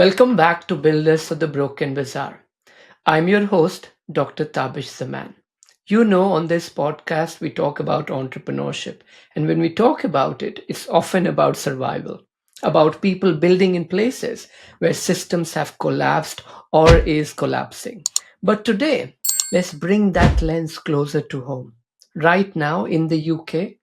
Welcome back to Builders of the Broken Bazaar. I'm your host, Dr. Tabish Zaman. You know, on this podcast, we talk about entrepreneurship. And when we talk about it, it's often about survival, about people building in places where systems have collapsed or is collapsing. But today, let's bring that lens closer to home. Right now in the UK,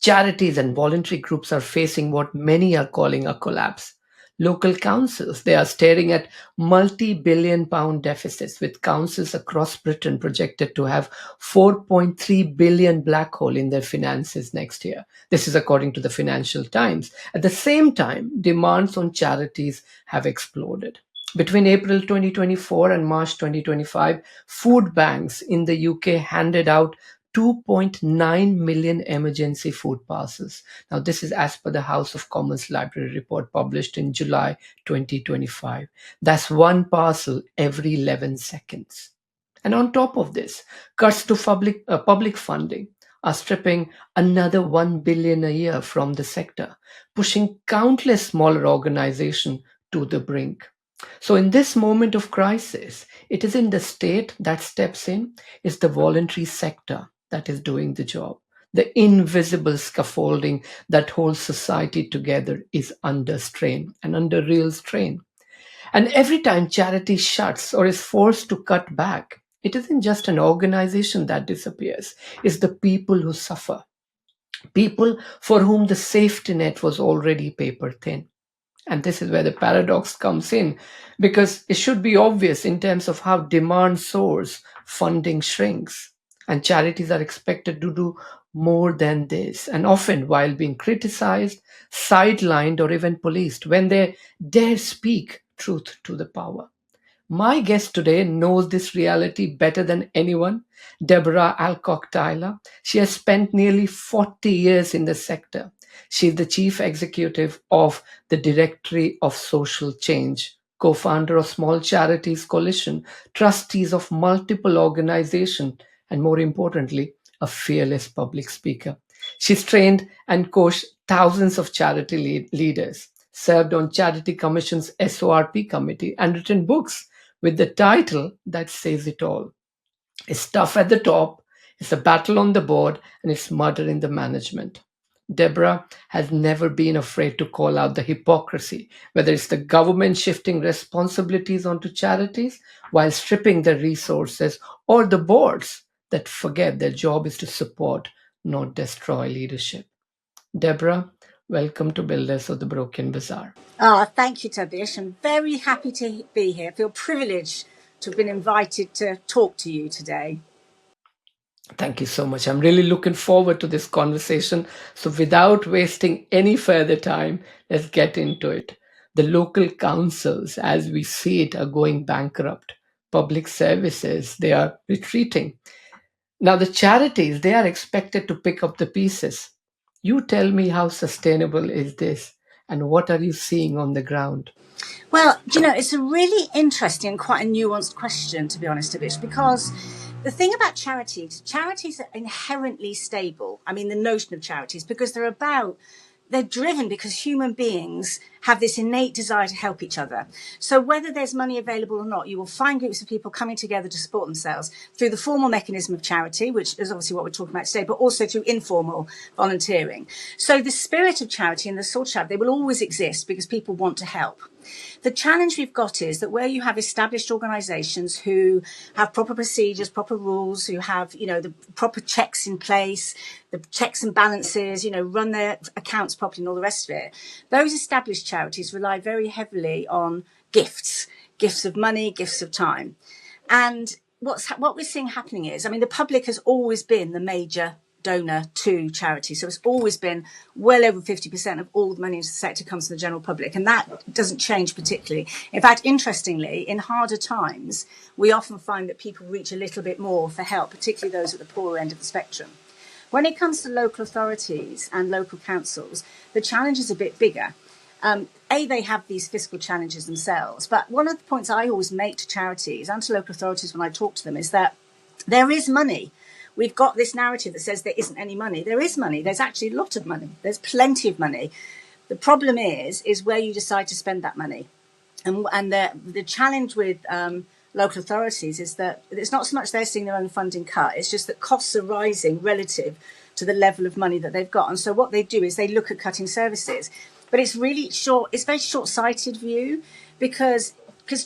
charities and voluntary groups are facing what many are calling a collapse. Local councils, they are staring at multi-billion pound deficits, with councils across Britain projected to have 4.3 billion black hole in their finances next year. This is according to the Financial Times. At the same time, demands on charities have exploded. Between April 2024 and March 2025, food banks in the UK handed out 2.9 million emergency food parcels. Now, this is as per the House of Commons Library report published in July 2025. That's one parcel every 11 seconds. And on top of this, cuts to public funding are stripping another 1 billion a year from the sector, pushing countless smaller organizations to the brink. So, in this moment of crisis, it isn't the state that steps in, it's the voluntary sector that is doing the job. The invisible scaffolding that holds society together is under strain and under real strain. And every time charity shuts or is forced to cut back, it isn't just an organization that disappears, it's the people who suffer. People for whom the safety net was already paper thin. And this is where the paradox comes in, because it should be obvious in terms of how demand soars, funding shrinks, and charities are expected to do more than this, and often while being criticized, sidelined, or even policed when they dare speak truth to the power. My guest today knows this reality better than anyone. Debra Allcock Tyler. She has spent nearly 40 years in the sector. She is the chief executive of the Directory of Social Change, co-founder of Small Charities Coalition, trustees of multiple organizations, and more importantly, a fearless public speaker. She's trained and coached thousands of charity leaders, served on Charity Commission's SORP committee, and written books with the title that says it all. It's tough at the top, it's a battle on the board, and it's murder in the management. Deborah has never been afraid to call out the hypocrisy, whether it's the government shifting responsibilities onto charities while stripping the resources, or the boards that forget their job is to support, not destroy leadership. Deborah, welcome to Builders of the Broken Bazaar. Thank you, Tabish. I'm very happy to be here. I feel privileged to have been invited to talk to you today. Thank you so much. I'm really looking forward to this conversation. So, without wasting any further time, let's get into it. The local councils, as we see it, are going bankrupt. Public services, they are retreating. Now, the charities, they are expected to pick up the pieces. You tell me, how sustainable is this? And what are you seeing on the ground? Well, it's a really interesting, quite a nuanced question, to be honest, Tabish, because the thing about charities are inherently stable. I mean, the notion of charities, because they're driven because human beings have this innate desire to help each other. So whether there's money available or not, you will find groups of people coming together to support themselves through the formal mechanism of charity, which is obviously what we're talking about today, but also through informal volunteering. So the spirit of charity and the soul of charity, they will always exist because people want to help. The challenge we've got is that where you have established organisations who have proper procedures, proper rules, who have, the proper checks in place, the checks and balances, run their accounts properly and all the rest of it, those established charities rely very heavily on gifts of money, gifts of time. And what we're seeing happening is, the public has always been the major donor to charity. So it's always been well over 50% of all the money in the sector comes from the general public. And that doesn't change particularly. In fact, interestingly, in harder times, we often find that people reach a little bit more for help, particularly those at the poorer end of the spectrum. When it comes to local authorities and local councils, the challenge is a bit bigger. They have these fiscal challenges themselves. But one of the points I always make to charities and to local authorities when I talk to them is that there is money. We've got this narrative that says there isn't any money. There is money. There's actually a lot of money. There's plenty of money. The problem is where you decide to spend that money. And the challenge with local authorities is that it's not so much they're seeing their own funding cut, it's just that costs are rising relative to the level of money that they've got. And so what they do is they look at cutting services. But it's really it's very short-sighted view because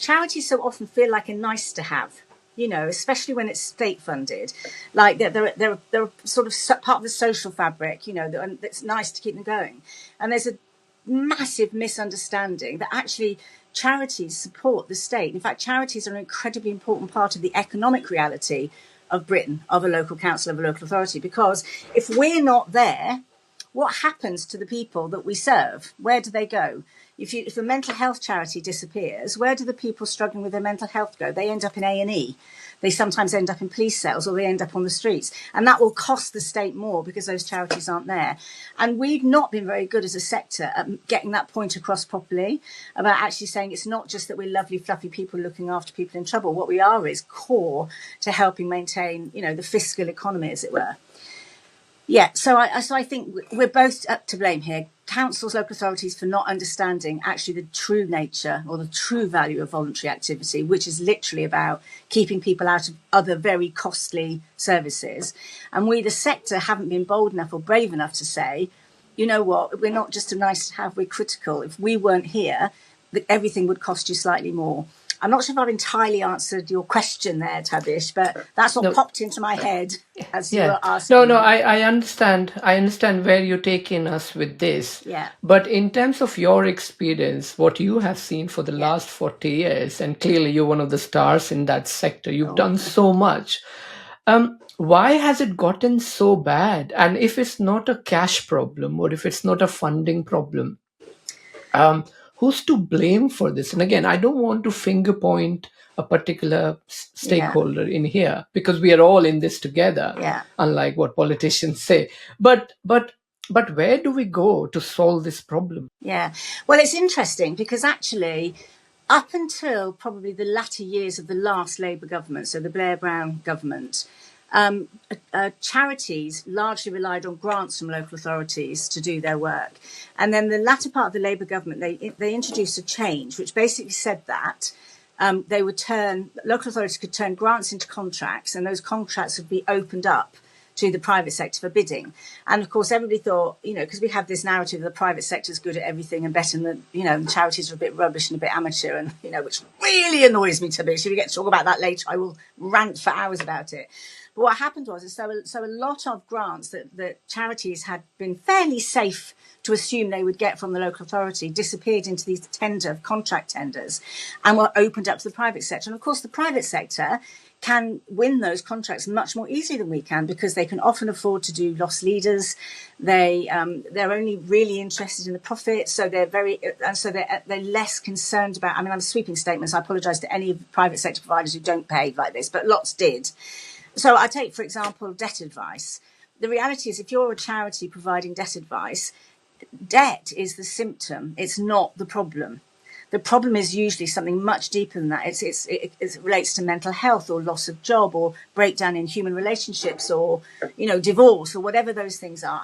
charities so often feel like a nice to have, especially when it's state funded, like they're sort of part of the social fabric, and it's nice to keep them going. And there's a massive misunderstanding that actually charities support the state. In fact, charities are an incredibly important part of the economic reality of Britain, of a local council, of a local authority, because if we're not there, what happens to the people that we serve? Where do they go? If a mental health charity disappears, where do the people struggling with their mental health go? They end up in A&E. They sometimes end up in police cells, or they end up on the streets. And that will cost the state more because those charities aren't there. And we've not been very good as a sector at getting that point across properly, about actually saying it's not just that we're lovely, fluffy people looking after people in trouble. What we are is core to helping maintain, the fiscal economy, as it were. Yeah, so I think we're both to blame here. Councils, local authorities, for not understanding actually the true nature or the true value of voluntary activity, which is literally about keeping people out of other very costly services. And we, the sector, haven't been bold enough or brave enough to say, you know what, we're not just a nice to have, we're critical. If we weren't here, everything would cost you slightly more. I'm not sure if I've entirely answered your question there, Tabish, but that's what popped into my head as you were asking. No, I understand. I understand where you're taking us with this. Yeah. But in terms of your experience, what you have seen for the last 40 years, and clearly you're one of the stars in that sector, you've done so much. Why has it gotten so bad? And if it's not a cash problem, or if it's not a funding problem, who's to blame for this? And again, I don't want to finger point a particular stakeholder in here, because we are all in this together, unlike what politicians say. But where do we go to solve this problem? Yeah, well, it's interesting because actually, up until probably the latter years of the last Labour government, so the Blair-Brown government, charities largely relied on grants from local authorities to do their work. And then the latter part of the Labour government, they introduced a change which basically said that local authorities could turn grants into contracts, and those contracts would be opened up to the private sector for bidding. And of course, everybody thought, because we have this narrative the private sector is good at everything and better than the charities are a bit rubbish and a bit amateur, and which really annoys me, Tabish. If we get to talk about that later, I will rant for hours about it. But what happened was, so a lot of grants that charities had been fairly safe to assume they would get from the local authority disappeared into these contract tenders and were opened up to the private sector. And of course, the private sector can win those contracts much more easily than we can, because they can often afford to do loss leaders. They're only really interested in the profit, so they're less concerned about. I mean, I'm sweeping statements. I apologise to any private sector providers who don't behave like this, but lots did. So I take, for example, debt advice. The reality is, if you're a charity providing debt advice, debt is the symptom. It's not the problem. The problem is usually something much deeper than that. It relates to mental health or loss of job or breakdown in human relationships or, divorce or whatever those things are.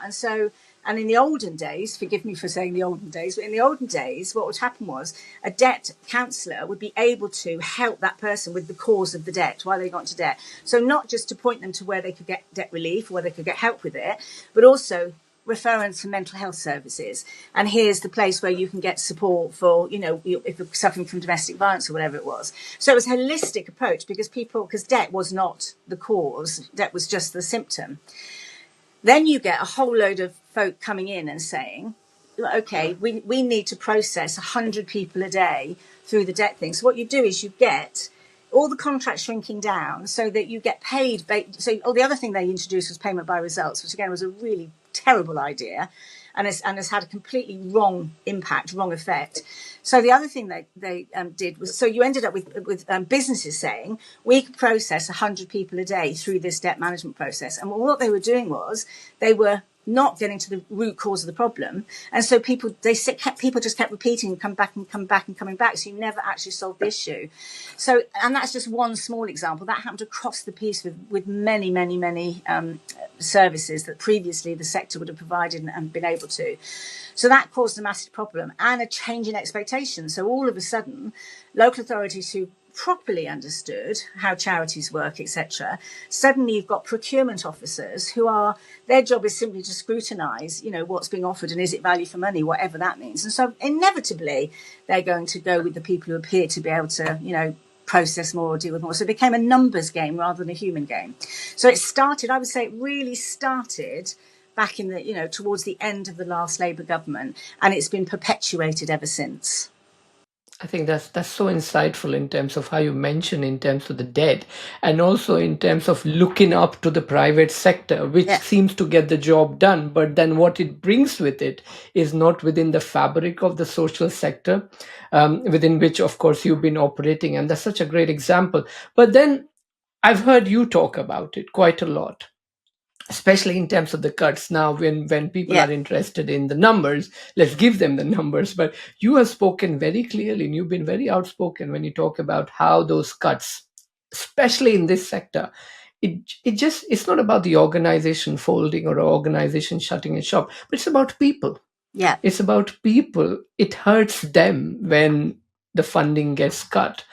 And in the olden days, forgive me for saying the olden days, but in the olden days, what would happen was a debt counsellor would be able to help that person with the cause of the debt, why they got into debt. So not just to point them to where they could get debt relief, where they could get help with it, but also referrals to mental health services. And here's the place where you can get support for, if you're suffering from domestic violence or whatever it was. So it was a holistic approach because debt was not the cause, debt was just the symptom. Then you get a whole load of folk coming in and saying, okay, we need to process 100 people a day through the debt thing. So what you do is you get all the contracts shrinking down so that you get paid. The other thing they introduced was payment by results, which again was a really terrible idea and has had a completely wrong impact, wrong effect. So the other thing they did was, so you ended up with businesses saying, we could process 100 people a day through this debt management process. And what they were doing was they were not getting to the root cause of the problem. And so people just kept repeating and come back and come back and coming back. So you never actually solved the issue. So, and that's just one small example. That happened across the piece with many, many, many services that previously the sector would have provided and been able to. So that caused a massive problem and a change in expectations. So all of a sudden, local authorities who properly understood how charities work, etc. Suddenly you've got procurement officers who are, their job is simply to scrutinise, what's being offered and is it value for money, whatever that means. And so inevitably they're going to go with the people who appear to be able to, process more or deal with more. So it became a numbers game rather than a human game. So it started, I would say it really started back in the, towards the end of the last Labour government, and it's been perpetuated ever since. I think that's so insightful in terms of how you mention in terms of the debt, and also in terms of looking up to the private sector, which seems to get the job done, but then what it brings with it is not within the fabric of the social sector, within which, of course, you've been operating, and that's such a great example. But then I've heard you talk about it quite a lot, especially in terms of the cuts. Now when people are interested in the numbers, let's give them the numbers, but you have spoken very clearly and you've been very outspoken when you talk about how those cuts, especially in this sector, it's not about the organization folding or organization shutting its shop, but it's about people. It's about people. It hurts them when the funding gets cut.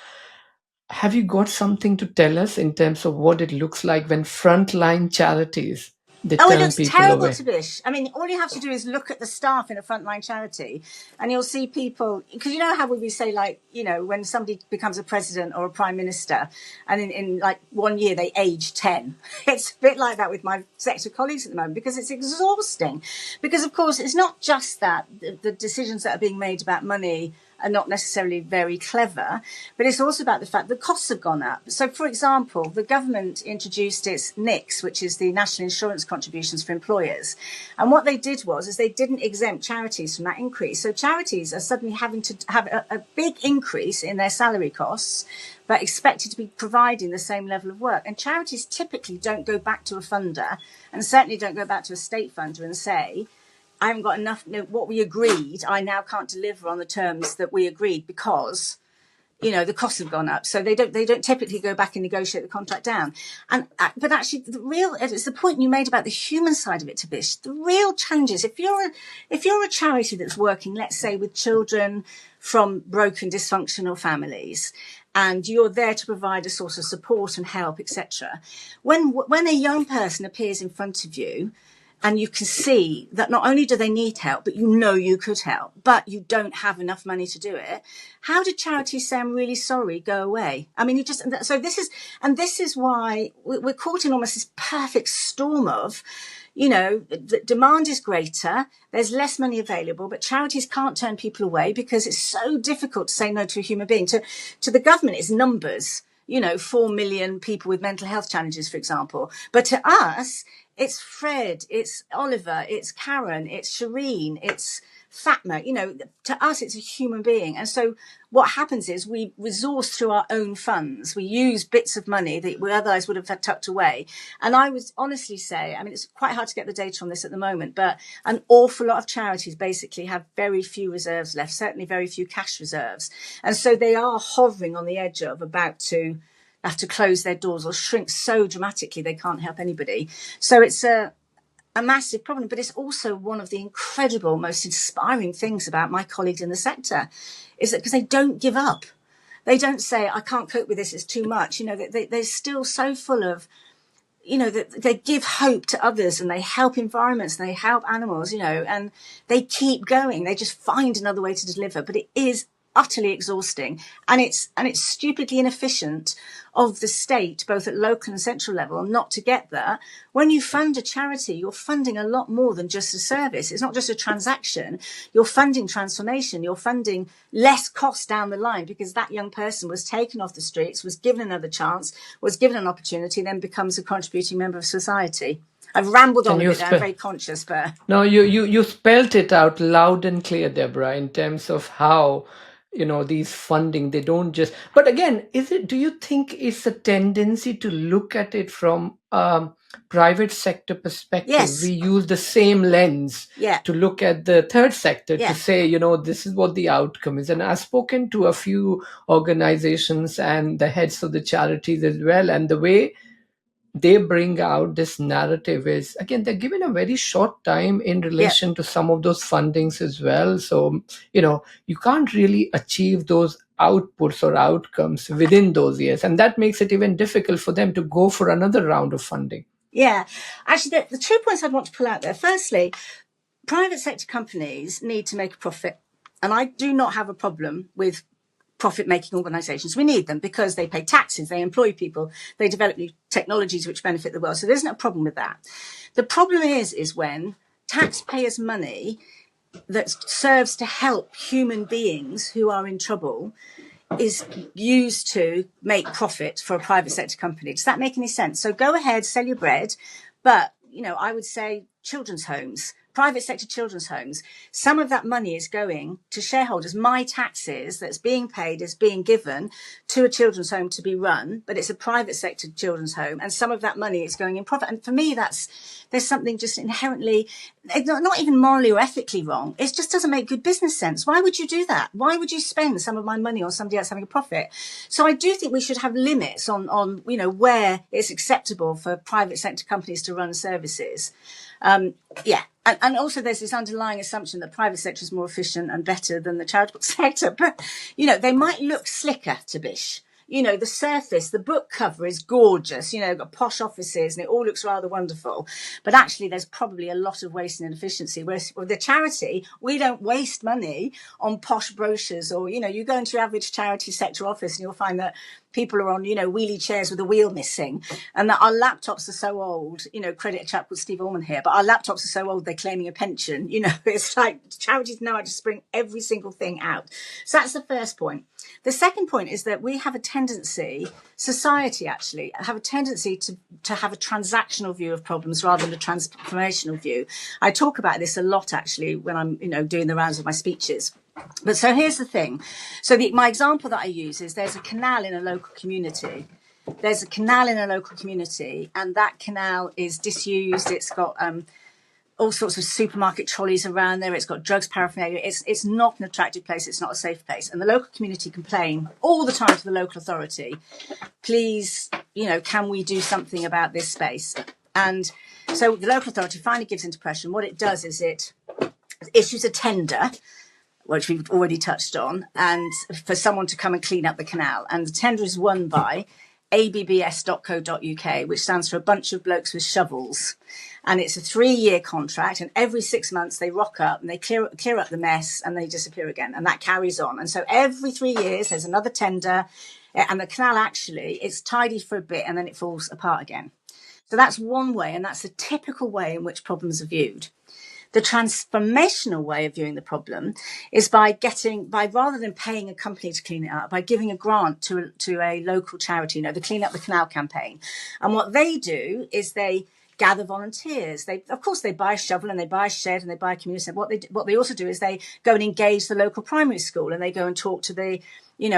Have you got something to tell us in terms of what it looks like when frontline charities, they Oh, it turn looks people terrible, away? Tabish. I mean, all you have to do is look at the staff in a frontline charity and you'll see people, because you know how we say, like, when somebody becomes a president or a prime minister and in like 1 year they age 10. It's a bit like that with my sector colleagues at the moment, because it's exhausting. Because, of course, it's not just that the decisions that are being made about money are not necessarily very clever, but it's also about the fact that costs have gone up. So, for example, the government introduced its NICs, which is the National Insurance Contributions for Employers. And what they did is they didn't exempt charities from that increase. So charities are suddenly having to have a big increase in their salary costs, but expected to be providing the same level of work. And charities typically don't go back to a funder, and certainly don't go back to a state funder and say, I haven't got enough, what we agreed, I now can't deliver on the terms that we agreed because, the costs have gone up. So they don't typically go back and negotiate the contract down. But actually it's the point you made about the human side of it, Tabish. The real challenge is if you're a charity that's working, let's say, with children from broken, dysfunctional families, and you're there to provide a source of support and help, etc. When a young person appears in front of you, and you can see that not only do they need help, but you could help, but you don't have enough money to do it. How did charities say, I'm really sorry, go away? I mean, this is why we're caught in almost this perfect storm of, the demand is greater, there's less money available, but charities can't turn people away because it's so difficult to say no to a human being. To the government, it's numbers. 4 million people with mental health challenges, for example. But to us, it's Fred, it's Oliver, it's Karen, it's Shireen, it's Fatma. To us, it's a human being. And so what happens is we resource through our own funds. We use bits of money that we otherwise would have had tucked away. And I would honestly say, I mean, it's quite hard to get the data on this at the moment, but an awful lot of charities basically have very few reserves left, certainly very few cash reserves. And so they are hovering on the edge of about to have to close their doors or shrink so dramatically they can't help anybody. So it's a massive problem, but it's also one of the incredible, most inspiring things about my colleagues in the sector, is that because they don't give up. They don't say, I can't cope with this, it's too much. They're still so full of, they give hope to others and they help environments and they help animals, and they keep going. They just find another way to deliver, but it is utterly exhausting, and it's stupidly inefficient of the state, both at local and central level, not to get there. When you fund a charity, you're funding a lot more than just a service. It's not just a transaction. You're funding transformation. You're funding less cost down the line because that young person was taken off the streets, was given another chance, was given an opportunity, then becomes a contributing member of society. I've rambled on a bit. I'm very conscious, but no, you spelt it out loud and clear, Deborah, in terms of how these funding, they don't but again, do you think it's a tendency to look at it from private sector perspective, we Yes. use the same lens Yeah. to look at the third sector to Yeah. say, this is what the outcome is. And I've spoken to a few organizations and the heads of the charities as well. And the way they bring out this narrative is, again, they're given a very short time in Yeah. relation to some of those fundings as well. So, you can't really achieve those outputs or outcomes within those years. And that makes it even difficult for them to go for another round of funding. Yeah. Actually, the 2 points I'd want to pull out there. Firstly, private sector companies need to make a profit. And I do not have a problem with profit-making organisations. We need them because they pay taxes, they employ people, they develop new technologies which benefit the world. So there isn't a problem with that. The problem is when taxpayers' money that serves to help human beings who are in trouble is used to make profit for a private sector company. Does that make any sense? So go ahead, sell your bread, but I would say children's homes, private sector children's homes, some of that money is going to shareholders. My taxes that's being paid is being given to a children's home to be run, but it's a private sector children's home, and some of that money is going in profit. And for me, there's something just inherently not even morally or ethically wrong. It just doesn't make good business sense. Why would you do that? Why would you spend some of my money on somebody else having a profit? So I do think we should have limits on where it's acceptable for private sector companies to run services. Yeah. And also there's this underlying assumption that private sector is more efficient and better than the charitable sector. But, they might look slicker, Tabish. The surface, the book cover is gorgeous, got posh offices and it all looks rather wonderful. But actually, there's probably a lot of waste and inefficiency. Whereas with the charity, we don't waste money on posh brochures or, you go into your average charity sector office and you'll find that people are on, wheelie chairs with a wheel missing, and that our laptops are so old, credit a chap called Steve Allman here, but our laptops are so old they're claiming a pension. It's like charities know how to spring every single thing out. So that's the first point. The second point is that we have a tendency, society actually, have a tendency to have a transactional view of problems rather than a transformational view. I talk about this a lot actually when I'm, doing the rounds of my speeches. But so here's the thing. So my example that I use is there's a canal in a local community. There's a canal in a local community, and that canal is disused. It's got all sorts of supermarket trolleys around there. It's got drugs paraphernalia. It's not an attractive place. It's not a safe place. And the local community complain all the time to the local authority, please, can we do something about this space? And so the local authority finally gives into pressure. What it does is it issues a tender, which we've already touched on, and for someone to come and clean up the canal. And the tender is won by abbs.co.uk, which stands for a bunch of blokes with shovels. And it's a 3-year contract, and every 6 months they rock up and they clear up the mess and they disappear again, and that carries on. And so every 3 years there's another tender, and the canal actually, it's tidy for a bit and then it falls apart again. So that's one way, and that's a typical way in which problems are viewed. The transformational way of viewing the problem is by rather than paying a company to clean it up, by giving a grant to a local charity, the Clean Up the Canal campaign. And what they do is they gather volunteers. Of course, they buy a shovel and they buy a shed and they buy a community center. What they also do is they go and engage the local primary school, and they go and talk to the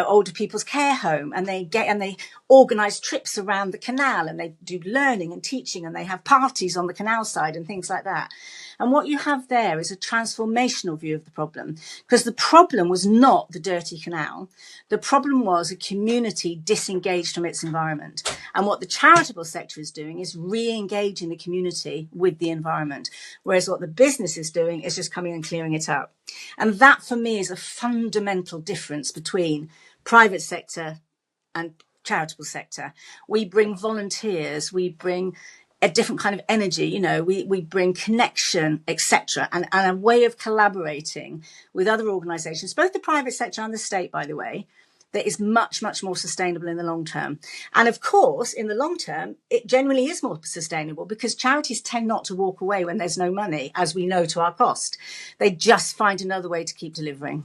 older people's care home, and they organise trips around the canal, and they do learning and teaching, and they have parties on the canal side and things like that. And what you have there is a transformational view of the problem, because the problem was not the dirty canal. The problem was a community disengaged from its environment. And what the charitable sector is doing is re-engaging the community with the environment, whereas what the business is doing is just coming and clearing it up. And that, for me, is a fundamental difference between private sector and charitable sector. We bring volunteers, we bring a different kind of energy, we bring connection, etc., and a way of collaborating with other organisations, both the private sector and the state, by the way, that is much, much more sustainable in the long term. And of course, in the long term, it generally is more sustainable because charities tend not to walk away when there's no money, as we know to our cost. They just find another way to keep delivering.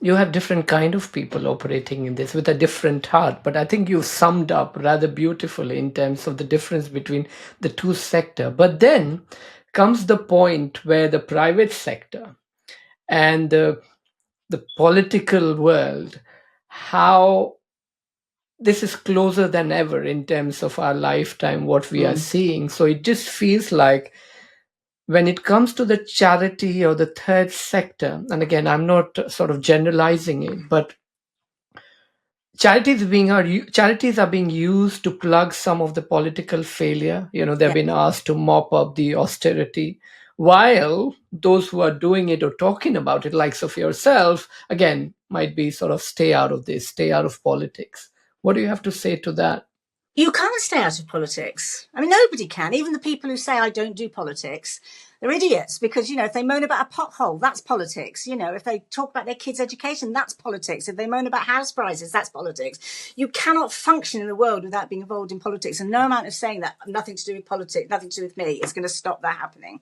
You have different kind of people operating in this with a different heart, but I think you summed up rather beautifully in terms of the difference between the two sector. But then comes the point where the private sector and the political world, how this is closer than ever in terms of our lifetime, what we are Mm. seeing. So it just feels like when it comes to the charity or the third sector, and again, I'm not sort of generalizing it, but charities are being used to plug some of the political failure. They've Yeah. been asked to mop up the austerity, while those who are doing it or talking about it, likes of yourself, again, might be sort of stay out of this, stay out of politics. What do you have to say to that? You can't stay out of politics. I mean, nobody can. Even the people who say, I don't do politics, they're idiots because, if they moan about a pothole, that's politics. If they talk about their kids' education, that's politics. If they moan about house prices, that's politics. You cannot function in the world without being involved in politics. And no amount of saying that, nothing to do with politics, nothing to do with me, is going to stop that happening.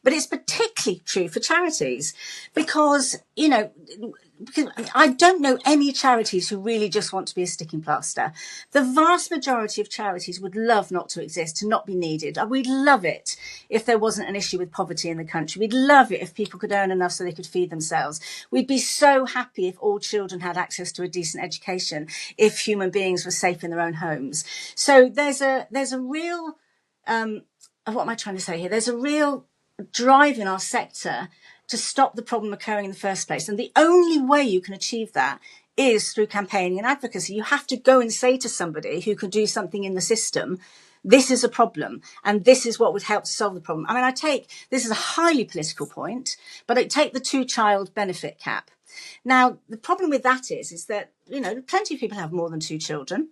But it's particularly true for charities because, because I don't know any charities who really just want to be a sticking plaster. The vast majority of charities would love not to exist, to not be needed. We'd love it if there wasn't an issue with poverty in the country. We'd love it if people could earn enough so they could feed themselves. We'd be so happy if all children had access to a decent education, if human beings were safe in their own homes. So there's a real, what am I trying to say here? There's a real drive in our sector to stop the problem occurring in the first place. And the only way you can achieve that is through campaigning and advocacy. You have to go and say to somebody who can do something in the system, this is a problem and this is what would help to solve the problem. I mean, this is a highly political point, but I take the 2-child benefit cap. Now, the problem with that is that, plenty of people have more than 2 children.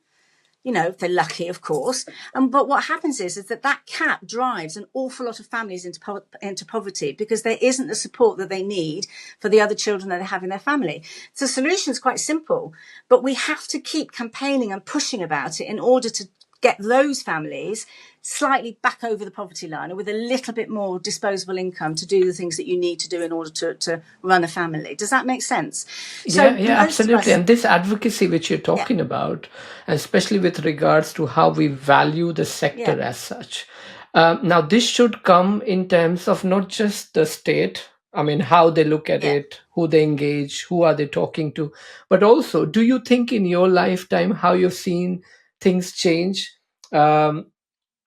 If they're lucky, of course. But what happens is that cap drives an awful lot of families into poverty because there isn't the support that they need for the other children that they have in their family. So the solution is quite simple, but we have to keep campaigning and pushing about it in order to get those families slightly back over the poverty line or with a little bit more disposable income to do the things that you need to do in order to run a family. Does that make sense? So Yeah, most of absolutely. us, And this advocacy which you're yeah, talking about, and especially with regards to how we value the yeah, sector as such. Now, this should come in terms of not just the state, I mean, how they look at yeah. it, who they engage, who are they talking to, but also, do you think in your lifetime how you've seen things change? Um,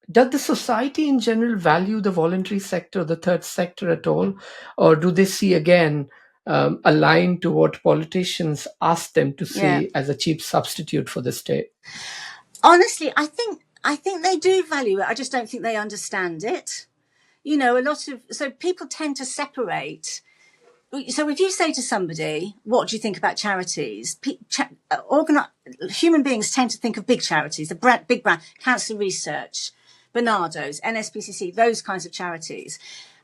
does the society in general value the voluntary sector, the third sector at all? Or do they see again aligned to what politicians ask them to Yeah. see as a cheap substitute for the state? Honestly, I think they do value it. I just don't think they understand it. So people tend to separate. So if you say to somebody, what do you think about charities? Human beings tend to think of big charities, the big brand, Cancer Research, Barnardo's, NSPCC, those kinds of charities.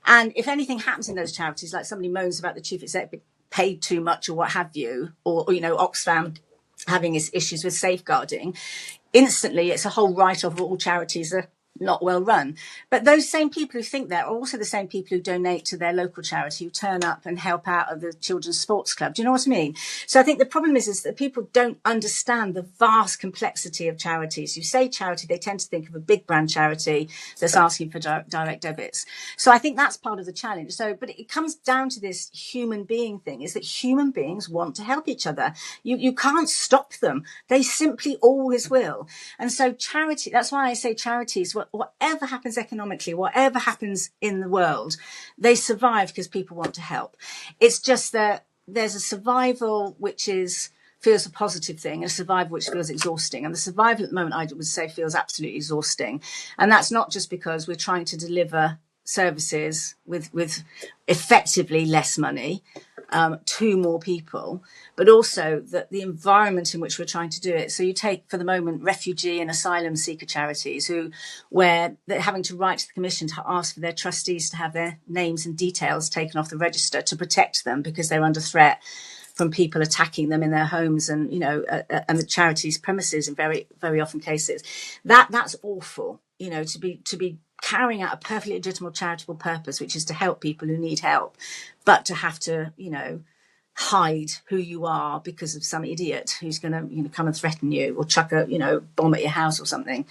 And if anything happens in those charities, like somebody moans about the chief executive paid too much or what have you, or Oxfam having his issues with safeguarding, instantly it's a whole write-off of all charities are not well run. But those same people who think that are also the same people who donate to their local charity, who turn up and help out at the children's sports club. Do you know what I mean? So I think the problem is that people don't understand the vast complexity of charities. You say charity, they tend to think of a big brand charity that's asking for direct debits. So I think that's part of the challenge. But it comes down to this human being thing, is that human beings want to help each other. You can't stop them. They simply always will. And so charity, that's why I say charities, whatever happens economically, whatever happens in the world, they survive because people want to help. It's just that there's a survival which feels a positive thing, and a survival which feels exhausting. And the survival at the moment, I would say, feels absolutely exhausting. And that's not just because we're trying to deliver services with effectively less money to more people, but also that the environment in which we're trying to do it. So you take, for the moment, refugee and asylum seeker charities where they're having to write to the Commission to ask for their trustees to have their names and details taken off the register to protect them because they're under threat from people attacking them in their homes and, and the charity's premises in very, very often cases. That's awful, to be carrying out a perfectly legitimate charitable purpose, which is to help people who need help, but to have to, hide who you are because of some idiot who's going to come and threaten you or chuck a bomb at your house or something.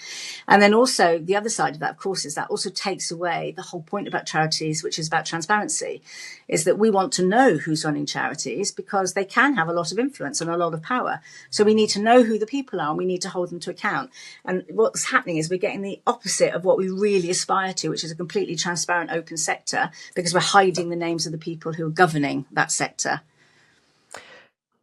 And then also the other side of that, of course, is that also takes away the whole point about charities, which is about transparency, is that we want to know who's running charities because they can have a lot of influence and a lot of power. So we need to know who the people are and we need to hold them to account. And what's happening is we're getting the opposite of what we really aspire to, which is a completely transparent, open sector, because we're hiding the names of the people who are governing that sector.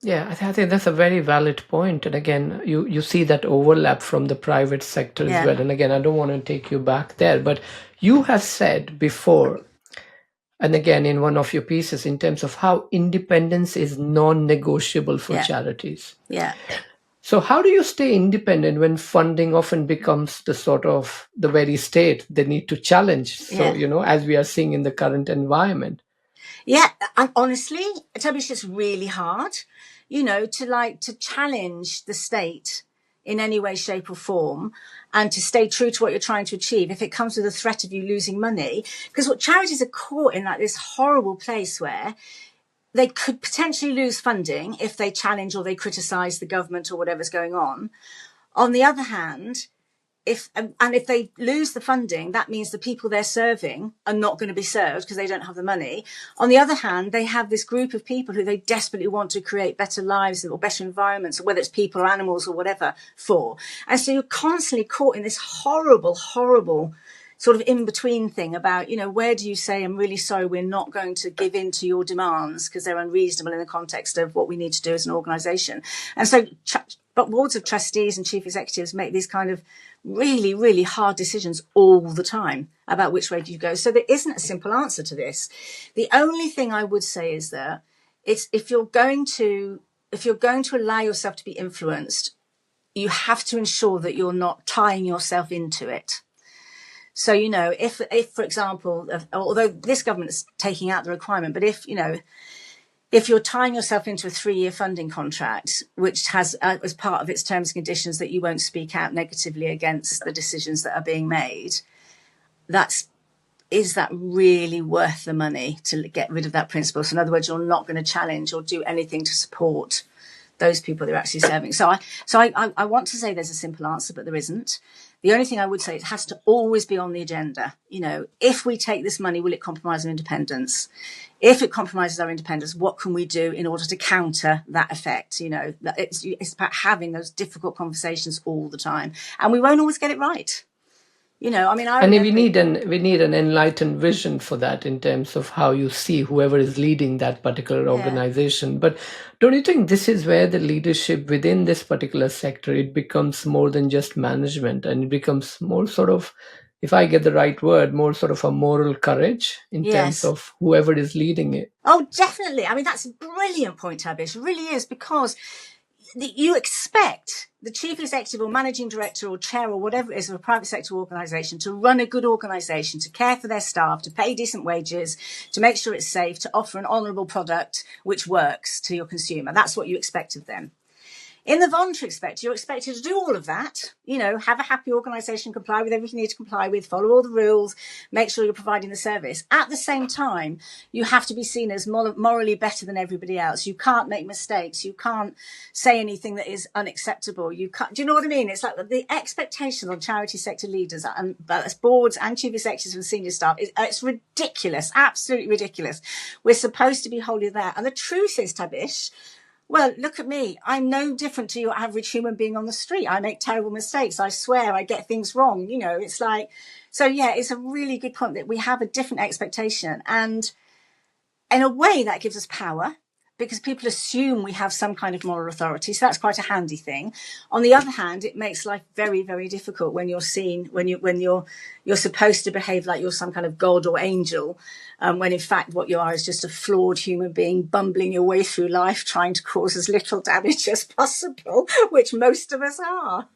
Yeah, I think that's a very valid point. And again, you see that overlap from the private sector as well. And again, I don't want to take you back there, but you have said before, and again, in one of your pieces, in terms of how independence is non-negotiable for charities. Yeah. So how do you stay independent when funding often becomes the sort of the very state they need to challenge? So, as we are seeing in the current environment. Yeah, and honestly, Tabish, it's really hard, to challenge the state in any way, shape or form and to stay true to what you're trying to achieve if it comes with the threat of you losing money. Because what charities are caught in this horrible place where they could potentially lose funding if they challenge or they criticize the government or whatever's going on. On the other hand, if they lose the funding, that means the people they're serving are not going to be served because they don't have the money. On the other hand, they have this group of people who they desperately want to create better lives or better environments, whether it's people or animals or whatever for. And so you're constantly caught in this horrible, horrible sort of in-between thing about, where do you say, I'm really sorry, we're not going to give in to your demands because they're unreasonable in the context of what we need to do as an organisation. And so, but boards of trustees and chief executives make these kind of really, really hard decisions all the time about which way do you go. So there isn't a simple answer to this. The only thing I would say is that if you're going to allow yourself to be influenced, you have to ensure that you're not tying yourself into it. So, if for example, although this government is taking out the requirement, but if you're tying yourself into a 3-year funding contract, which has as part of its terms and conditions that you won't speak out negatively against the decisions that are being made, is that really worth the money to get rid of that principle? So in other words, you're not going to challenge or do anything to support those people they're actually serving. So I want to say there's a simple answer, but there isn't. The only thing I would say, it has to always be on the agenda. If we take this money, will it compromise our independence? If it compromises our independence, what can we do in order to counter that effect? It's about having those difficult conversations all the time, and we won't always get it right. We need an enlightened vision for that in terms of how you see whoever is leading that particular organization. But don't you think this is where the leadership within this particular sector, it becomes more than just management, and it becomes more sort of, if I get the right word, more sort of a moral courage in terms of whoever is leading it? Oh, definitely. That's a brilliant point, Tabish. It really is, because you expect the chief executive or managing director or chair or whatever it is of a private sector organisation to run a good organisation, to care for their staff, to pay decent wages, to make sure it's safe, to offer an honourable product which works to your consumer. That's what you expect of them. In the voluntary sector, you're expected to do all of that, have a happy organisation, comply with everything you need to comply with, follow all the rules, make sure you're providing the service. At the same time, you have to be seen as morally better than everybody else. You can't make mistakes. You can't say anything that is unacceptable. Do you know what I mean? It's like the expectations on charity sector leaders and boards and chief executives and senior staff, it's ridiculous, absolutely ridiculous. We're supposed to be holier there. And the truth is, Tabish, well, look at me. I'm no different to your average human being on the street. I make terrible mistakes. I swear I get things wrong. It's like, so yeah, it's a really good point that we have a different expectation. And in a way that gives us power, because people assume we have some kind of moral authority. So that's quite a handy thing. On the other hand, it makes life very, very difficult when you're seen, when you're supposed to behave like you're some kind of god or angel, when in fact what you are is just a flawed human being bumbling your way through life, trying to cause as little damage as possible, which most of us are.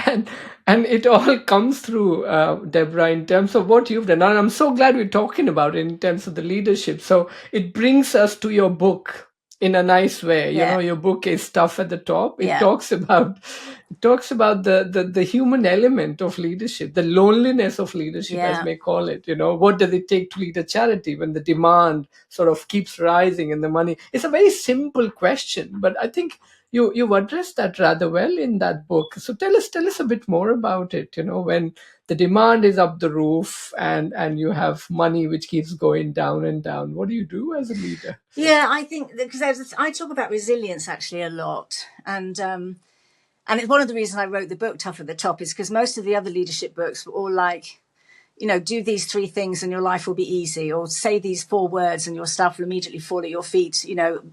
and it all comes through, Debra, in terms of what you've done. And I'm so glad we're talking about it in terms of the leadership. So it brings us to your book, in a nice way. Yeah. Your book is tough at the top. It Yeah. talks about the human element of leadership, the loneliness of leadership, as Yeah. may call it. What does it take to lead a charity when the demand sort of keeps rising and the money? It's a very simple question, but I think you've addressed that rather well in that book. So tell us a bit more about it. When the demand is up the roof and you have money which keeps going down and down, what do you do as a leader? Yeah, I think because I talk about resilience actually a lot, and it's one of the reasons I wrote the book Tough at the Top is because most of the other leadership books were all like, do these 3 things and your life will be easy, or say these 4 words and your staff will immediately fall at your feet,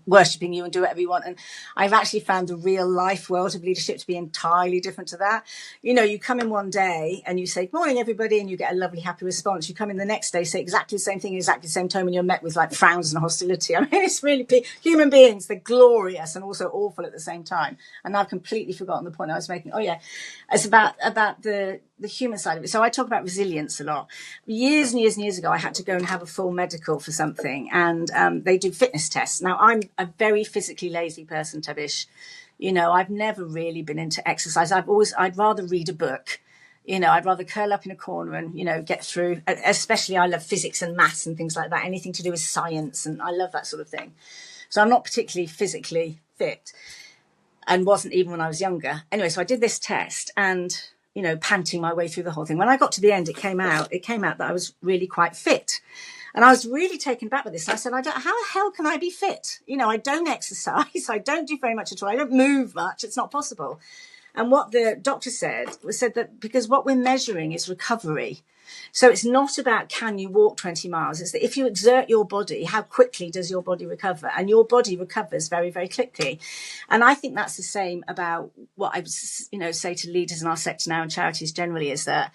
worshipping you and do whatever you want. And I've actually found the real life world of leadership to be entirely different to that. You come in one day and you say, "Good morning, everybody," and you get a lovely, happy response. You come in the next day, say exactly the same thing, exactly the same tone, and you're met with like frowns and hostility. I mean, it's really human beings. They're glorious and also awful at the same time. And I've completely forgotten the point I was making. Oh yeah, it's about the human side of it. So I talk about resilience a lot. Years and years and years ago, I had to go and have a full medical for something, and they do fitness tests. Now, I'm a very physically lazy person, Tabish. I've never really been into exercise. I'd rather read a book. I'd rather curl up in a corner and, get through, especially I love physics and maths and things like that, anything to do with science. And I love that sort of thing. So I'm not particularly physically fit, and wasn't even when I was younger. Anyway, so I did this test and, panting my way through the whole thing. When I got to the end, it came out that I was really quite fit. And I was really taken back with this. I said, how the hell can I be fit? I don't exercise. I don't do very much at all. I don't move much. It's not possible. And what the doctor said that because what we're measuring is recovery. So it's not about can you walk 20 miles. It's that if you exert your body, how quickly does your body recover? And your body recovers very, very quickly. And I think that's the same about what I say to leaders in our sector now and charities generally is that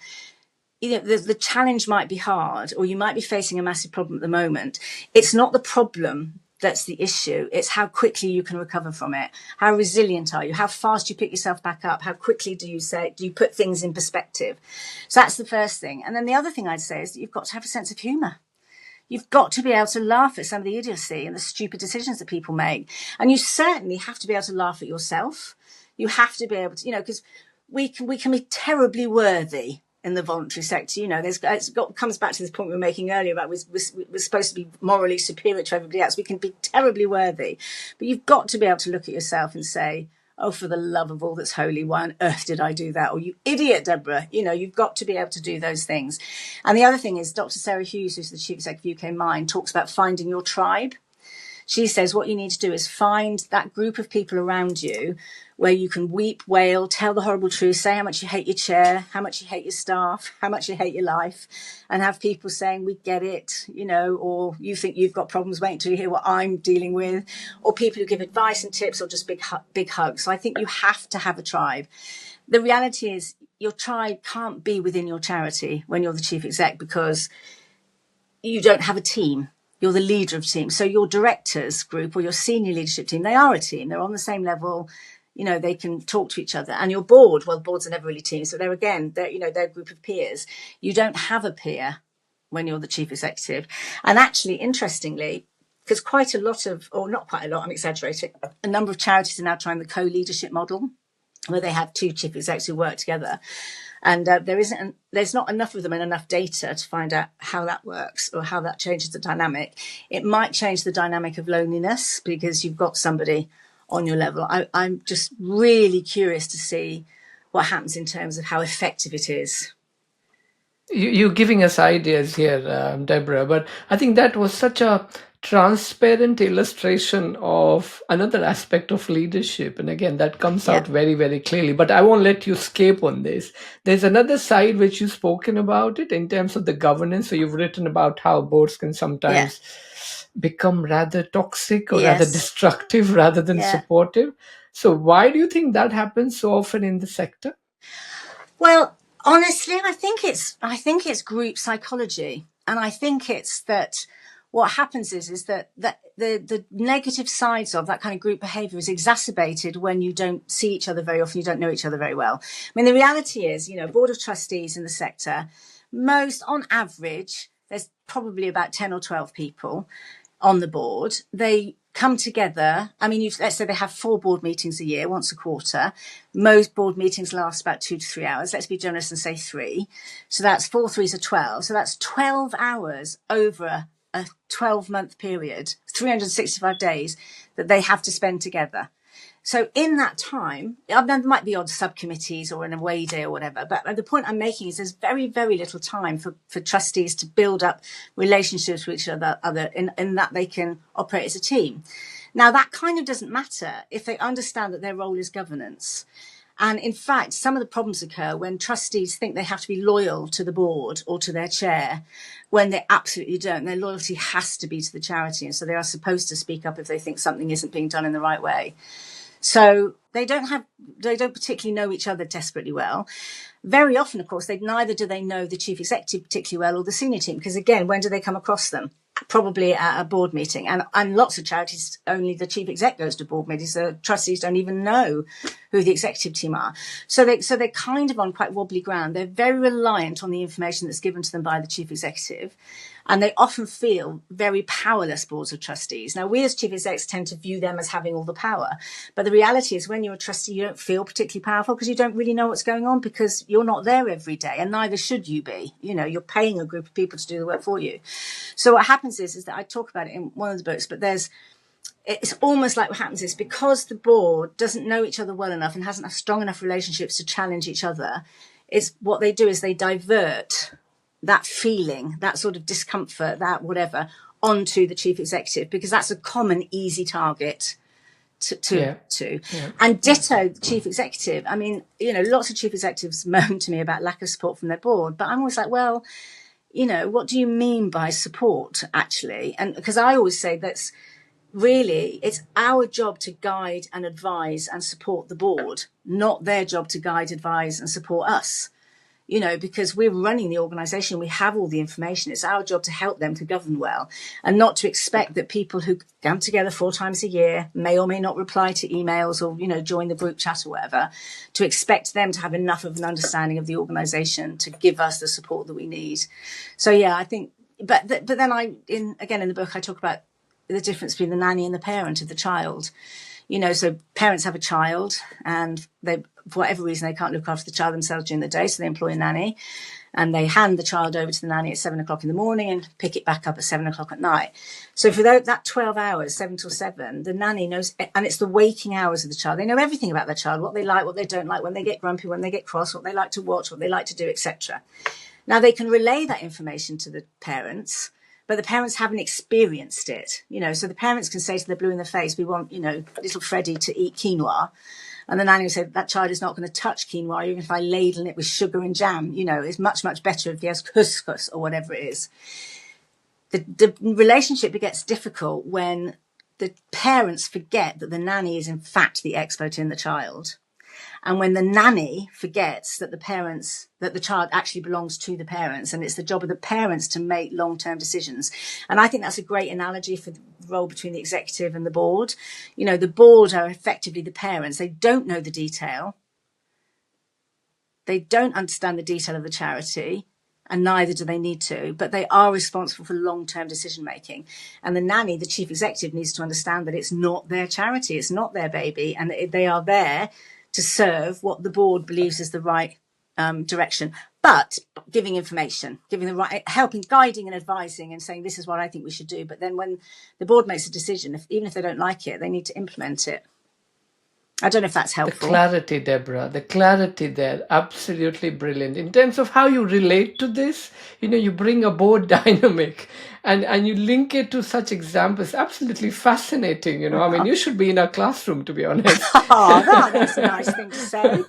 the challenge might be hard, or you might be facing a massive problem at the moment. It's not the problem that's the issue. It's how quickly you can recover from it. How resilient are you? How fast you pick yourself back up? How quickly do you put things in perspective? So that's the first thing. And then the other thing I'd say is that you've got to have a sense of humour. You've got to be able to laugh at some of the idiocy and the stupid decisions that people make. And you certainly have to be able to laugh at yourself. You have to be able to, because we can be terribly worthy in the voluntary sector. Comes back to this point we were making earlier about we're supposed to be morally superior to everybody else. We can be terribly worthy, but you've got to be able to look at yourself and say, "Oh, for the love of all that's holy, why on earth did I do that?" Or, "You idiot, Deborah." You've got to be able to do those things. And the other thing is Dr. Sarah Hughes, who's the Chief Executive of UK Mind, talks about finding your tribe. She says what you need to do is find that group of people around you where you can weep, wail, tell the horrible truth, say how much you hate your chair, how much you hate your staff, how much you hate your life, and have people saying, "We get it," or "You think you've got problems, wait until you hear what I'm dealing with," or people who give advice and tips, or just big hugs. So I think you have to have a tribe. The reality is your tribe can't be within your charity when you're the chief exec because you don't have a team. You're the leader of a team. So your directors group or your senior leadership team, they are a team. They're on the same level. They can talk to each other. And your board, well, boards are never really teams. So they're a group of peers. You don't have a peer when you're the chief executive. And actually, interestingly, because quite a lot of, or not quite a lot, I'm exaggerating, a number of charities are now trying the co-leadership model where they have 2 chief execs who work together. And there's not enough of them and enough data to find out how that works or how that changes the dynamic. It might change the dynamic of loneliness because you've got somebody on your level. I'm just really curious to see what happens in terms of how effective it is. You're giving us ideas here, Deborah, but I think that was such a transparent illustration of another aspect of leadership. And again, that comes out very, very clearly. But I won't let you escape on this. There's another side which you've spoken about it in terms of the governance. So you've written about how boards can sometimes become rather toxic or rather destructive rather than supportive. So why do you think that happens so often in the sector? Well, honestly, I think it's group psychology, and I think it's that what happens is that the negative sides of that kind of group behaviour is exacerbated when you don't see each other very often, you don't know each other very well. I mean, the reality is, board of trustees in the sector, on average, there's probably about 10 or 12 people on the board. They come together. I mean, let's say they have 4 board meetings a year, once a quarter. Most board meetings last about 2 to 3 hours. Let's be generous and say 3. So that's 4 threes are 12. So that's 12 hours over a 12-month period, 365 days that they have to spend together. So in that time, there might be odd subcommittees or an away day or whatever, but the point I'm making is there's very, very little time for trustees to build up relationships with each other in that they can operate as a team. Now, that kind of doesn't matter if they understand that their role is governance. And in fact, some of the problems occur when trustees think they have to be loyal to the board or to their chair when they absolutely don't. Their loyalty has to be to the charity. And so they are supposed to speak up if they think something isn't being done in the right way. So they don't particularly know each other desperately well. Very often, of course, neither do they know the chief executive particularly well or the senior team, because again, when do they come across them? Probably at a board meeting. And lots of charities, only the chief exec goes to board meetings. So trustees don't even know who the executive team are. So they're kind of on quite wobbly ground. They're very reliant on the information that's given to them by the chief executive. And they often feel very powerless boards of trustees. Now, we as chief execs tend to view them as having all the power. But the reality is when you're a trustee, you don't feel particularly powerful because you don't really know what's going on because you're not there every day. And neither should you be. You know, you're paying a group of people to do the work for you. So what happens is that I talk about it in one of the books, but it's almost like what happens is because the board doesn't know each other well enough and hasn't strong enough relationships to challenge each other, it's what they do is they divert that feeling, that sort of discomfort, that whatever, onto the chief executive, because that's a common, easy target to. And ditto the chief executive. I mean, you know, lots of chief executives moan to me about lack of support from their board, but I'm always like, well, you know, what do you mean by support, actually? And because I always say that's really, it's our job to guide and advise and support the board, not their job to guide, advise and support us. You know, because we're running the organisation, we have all the information. It's our job to help them to govern well and not to expect that people who come together 4 times a year may or may not reply to emails or, you know, join the group chat or whatever, to expect them to have enough of an understanding of the organisation to give us the support that we need. So, yeah, I think, but then in the book, I talk about the difference between the nanny and the parent of the child. You know, so parents have a child and they, for whatever reason, they can't look after the child themselves during the day. So they employ a nanny and they hand the child over to the nanny at 7 o'clock in the morning and pick it back up at 7 o'clock at night. So for that 12 hours, 7 till 7, the nanny knows, and it's the waking hours of the child. They know everything about their child, what they like, what they don't like, when they get grumpy, when they get cross, what they like to watch, what they like to do, etc. Now they can relay that information to the parents, but the parents haven't experienced it, you know, so the parents can say to the blue in the face, we want, you know, little Freddie to eat quinoa. And the nanny will say, that child is not going to touch quinoa, even if I ladle it with sugar and jam. You know, it's much, much better if he has couscous or whatever it is. The relationship gets difficult when the parents forget that the nanny is in fact the expert in the child. And when the nanny forgets that the child actually belongs to the parents, and it's the job of the parents to make long-term decisions. And I think that's a great analogy for the role between the executive and the board. You know, the board are effectively the parents. They don't know the detail. They don't understand the detail of the charity, and neither do they need to, but they are responsible for long-term decision-making. And the nanny, the chief executive, needs to understand that it's not their charity, it's not their baby, and they are there to serve what the board believes is the right direction, but giving information, giving the right, helping, guiding and advising and saying, this is what I think we should do. But then when the board makes a decision, even if they don't like it, they need to implement it. I don't know if that's helpful. The clarity, Deborah, the clarity there, absolutely brilliant. In terms of how you relate to this, you know, you bring a board dynamic and you link it to such examples. Absolutely fascinating, you know. I mean, you should be in a classroom, to be honest. Oh, that's a nice thing to say.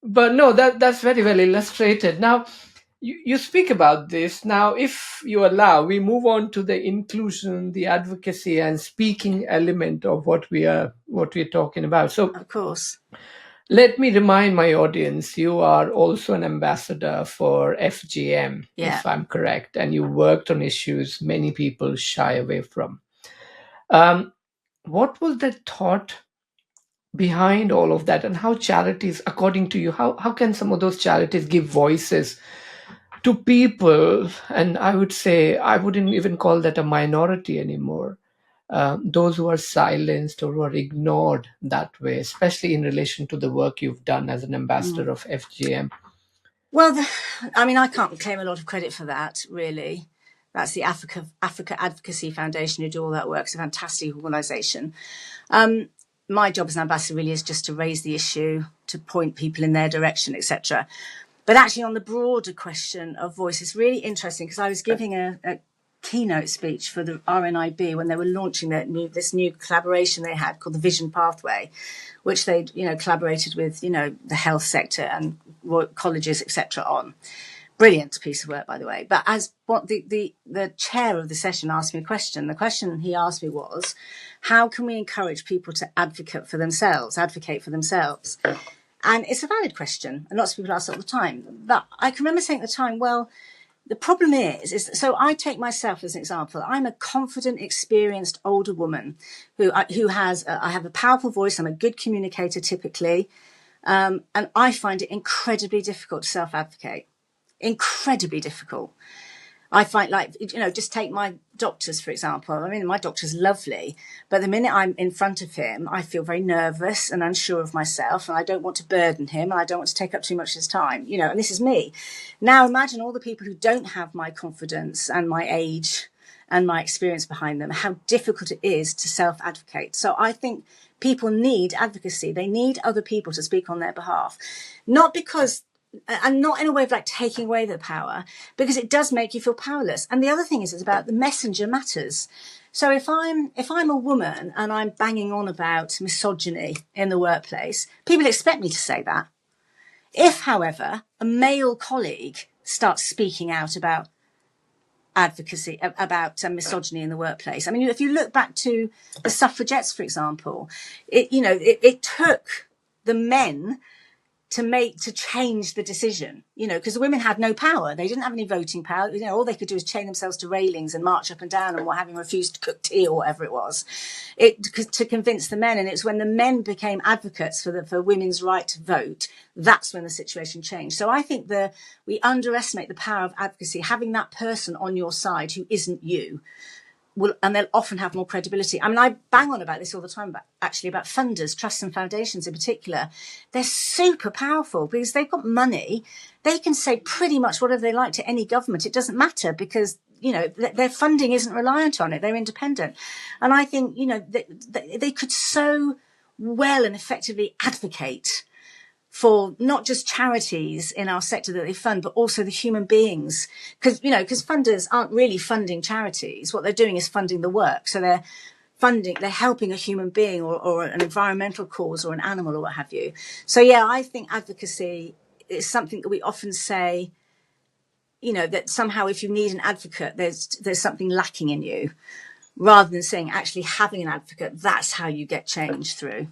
But no, that's very well illustrated. Now, you speak about this. Now, if you allow, we move on to the inclusion, the advocacy and speaking element of what we're talking about. So, of course, let me remind my audience, you are also an ambassador for FGM, if I'm correct, and you worked on issues many people shy away from. What was the thought behind all of that, and how charities, according to you, how can some of those charities give voices to people? And I would say, I wouldn't even call that a minority anymore, those who are silenced or who are ignored that way, especially in relation to the work you've done as an ambassador of FGM? Well, I can't claim a lot of credit for that, really. That's the Africa Advocacy Foundation who do all that work. It's a fantastic organisation. My job as an ambassador really is just to raise the issue, to point people in their direction, etc. But actually, on the broader question of voice, it's really interesting because I was giving a keynote speech for the RNIB when they were launching this new collaboration they had called the Vision Pathway, which they collaborated with the health sector and colleges, etc. on. Brilliant piece of work, by the way. But as what the chair of the session asked me a question, the question he asked me was, how can we encourage people to advocate for themselves? And it's a valid question, and lots of people ask it all the time. But I can remember saying at the time, well, the problem is so I take myself as an example. I'm a confident, experienced older woman who has I have a powerful voice. I'm a good communicator typically, and I find it incredibly difficult to self-advocate. Incredibly difficult. I find, just take my doctors, for example. I mean, my doctor's lovely, but the minute I'm in front of him, I feel very nervous and unsure of myself, and I don't want to burden him, and I don't want to take up too much of his time, and this is me. Now, imagine all the people who don't have my confidence and my age and my experience behind them, how difficult it is to self-advocate. So I think people need advocacy. They need other people to speak on their behalf, not because... and not in a way of taking away their power, because it does make you feel powerless. And the other thing is about the messenger matters. So if I'm a woman and I'm banging on about misogyny in the workplace, people expect me to say that. If, however, a male colleague starts speaking out about advocacy, about misogyny in the workplace, I mean, if you look back to the suffragettes, for example, it took the men to change the decision, because the women had no power. They didn't have any voting power. All they could do is chain themselves to railings and march up and down and having refused to cook tea or whatever it was, to convince the men. And it's when the men became advocates for women's right to vote, that's when the situation changed. So I think we underestimate the power of advocacy, having that person on your side who isn't you. And they'll often have more credibility. I mean, I bang on about this all the time, but actually about funders, trusts and foundations in particular. They're super powerful because they've got money. They can say pretty much whatever they like to any government. It doesn't matter because, their funding isn't reliant on it. They're independent. And I think, they could so well and effectively advocate for not just charities in our sector that they fund, but also the human beings. Because funders aren't really funding charities. What they're doing is funding the work. So they're helping a human being or an environmental cause or an animal or what have you. So, yeah, I think advocacy is something that we often say, that somehow if you need an advocate, there's something lacking in you, rather than saying actually having an advocate, that's how you get change through.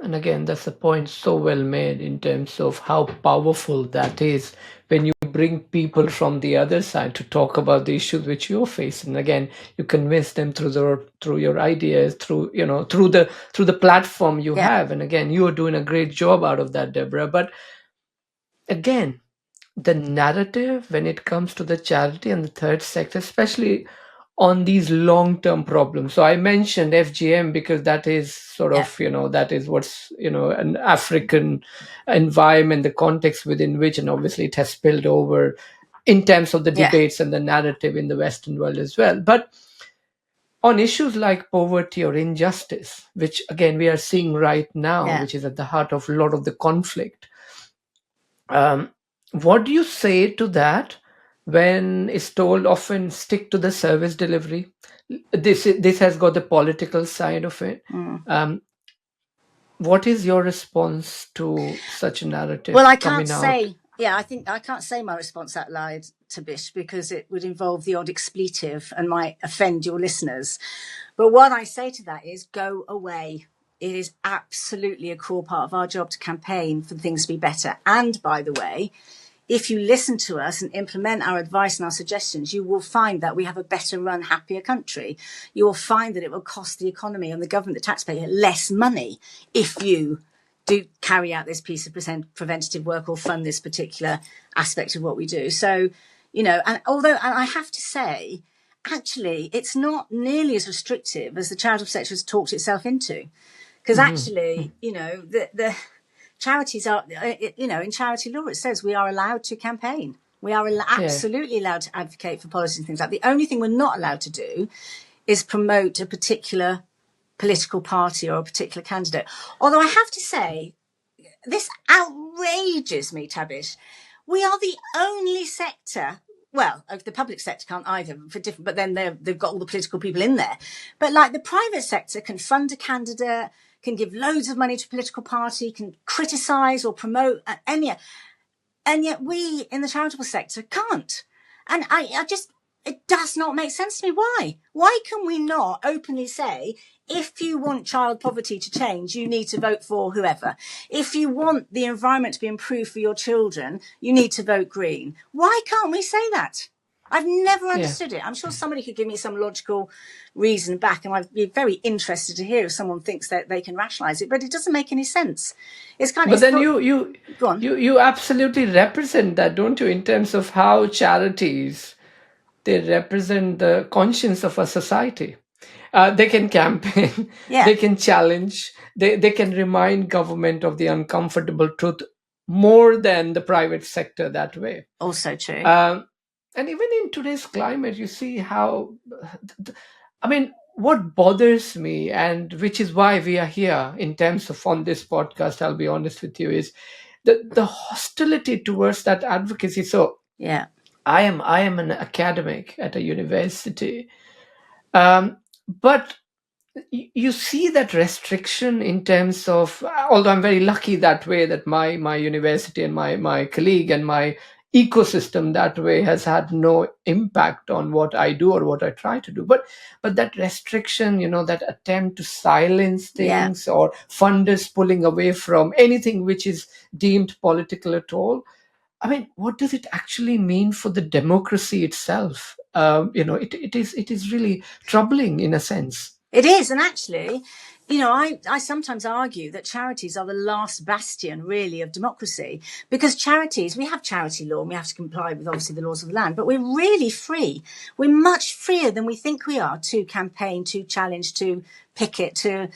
And again, that's a point so well made in terms of how powerful that is when you bring people from the other side to talk about the issues which you're facing. And again, you convince them through your ideas, through the platform you have. And again, you are doing a great job out of that, Deborah. But again, the narrative when it comes to the charity and the third sector, especially on these long-term problems. So I mentioned FGM because that is sort of, that is what's, an African environment, the context within which, and obviously it has spilled over in terms of the debates and the narrative in the Western world as well. But on issues like poverty or injustice, which again we are seeing right now, which is at the heart of a lot of the conflict, what do you say to that when it's told often stick to the service delivery? This has got the political side of it. What is your response to such a narrative? Well, I can't say. Yeah, I can't say my response out loud, Tabish, because it would involve the odd expletive and might offend your listeners. But what I say to that is go away. It is absolutely a core part of our job to campaign for things to be better. And by the way, if you listen to us and implement our advice and our suggestions, you will find that we have a better run, happier country. You will find that it will cost the economy and the government, the taxpayer, less money if you do carry out this piece of preventative work or fund this particular aspect of what we do. So, and I have to say, actually it's not nearly as restrictive as the charitable sector has talked itself into. Because actually, the charities are, in charity law, it says we are allowed to campaign. We are Yeah. absolutely allowed to advocate for policies and things like that. The only thing we're not allowed to do is promote a particular political party or a particular candidate. Although I have to say, this outrages me, Tabish. We are the only sector. Well, the public sector can't either for different, but then they've got all the political people in there. But like the private sector can fund a candidate, can give loads of money to a political party, can criticise or promote any, and yet we in the charitable sector can't. And I just, it does not make sense to me. Why? Why can we not openly say, if you want child poverty to change, you need to vote for whoever. If you want the environment to be improved for your children, you need to vote green. Why can't we say that? I've never understood it. I'm sure somebody could give me some logical reason back, and I'd be very interested to hear if someone thinks that they can rationalise it, but it doesn't make any sense. It's kind of. But then you Go on. you absolutely represent that, don't you, in terms of how charities, they represent the conscience of a society. They can campaign, Yeah. they can challenge, they can remind government of the uncomfortable truth more than the private sector that way. Also true. And even in today's climate, you see how, I mean, what bothers me, and which is why we are here in terms of on this podcast, I'll be honest with you, is the hostility towards that advocacy. So Yeah. I am an academic at a university, but you see that restriction in terms of, although I'm very lucky that way, that my university and my colleague and my ecosystem that way has had no impact on what I do or what I try to do, but that restriction, that attempt to silence Yeah. things, or funders pulling away from anything which is deemed political at all. I mean, what does it actually mean for the democracy itself? It is really troubling in a sense. It is. And actually, I sometimes argue that charities are the last bastion, really, of democracy, because charities, we have charity law and we have to comply with, obviously, the laws of the land, but we're really free. We're much freer than we think we are to campaign, to challenge, to picket, to,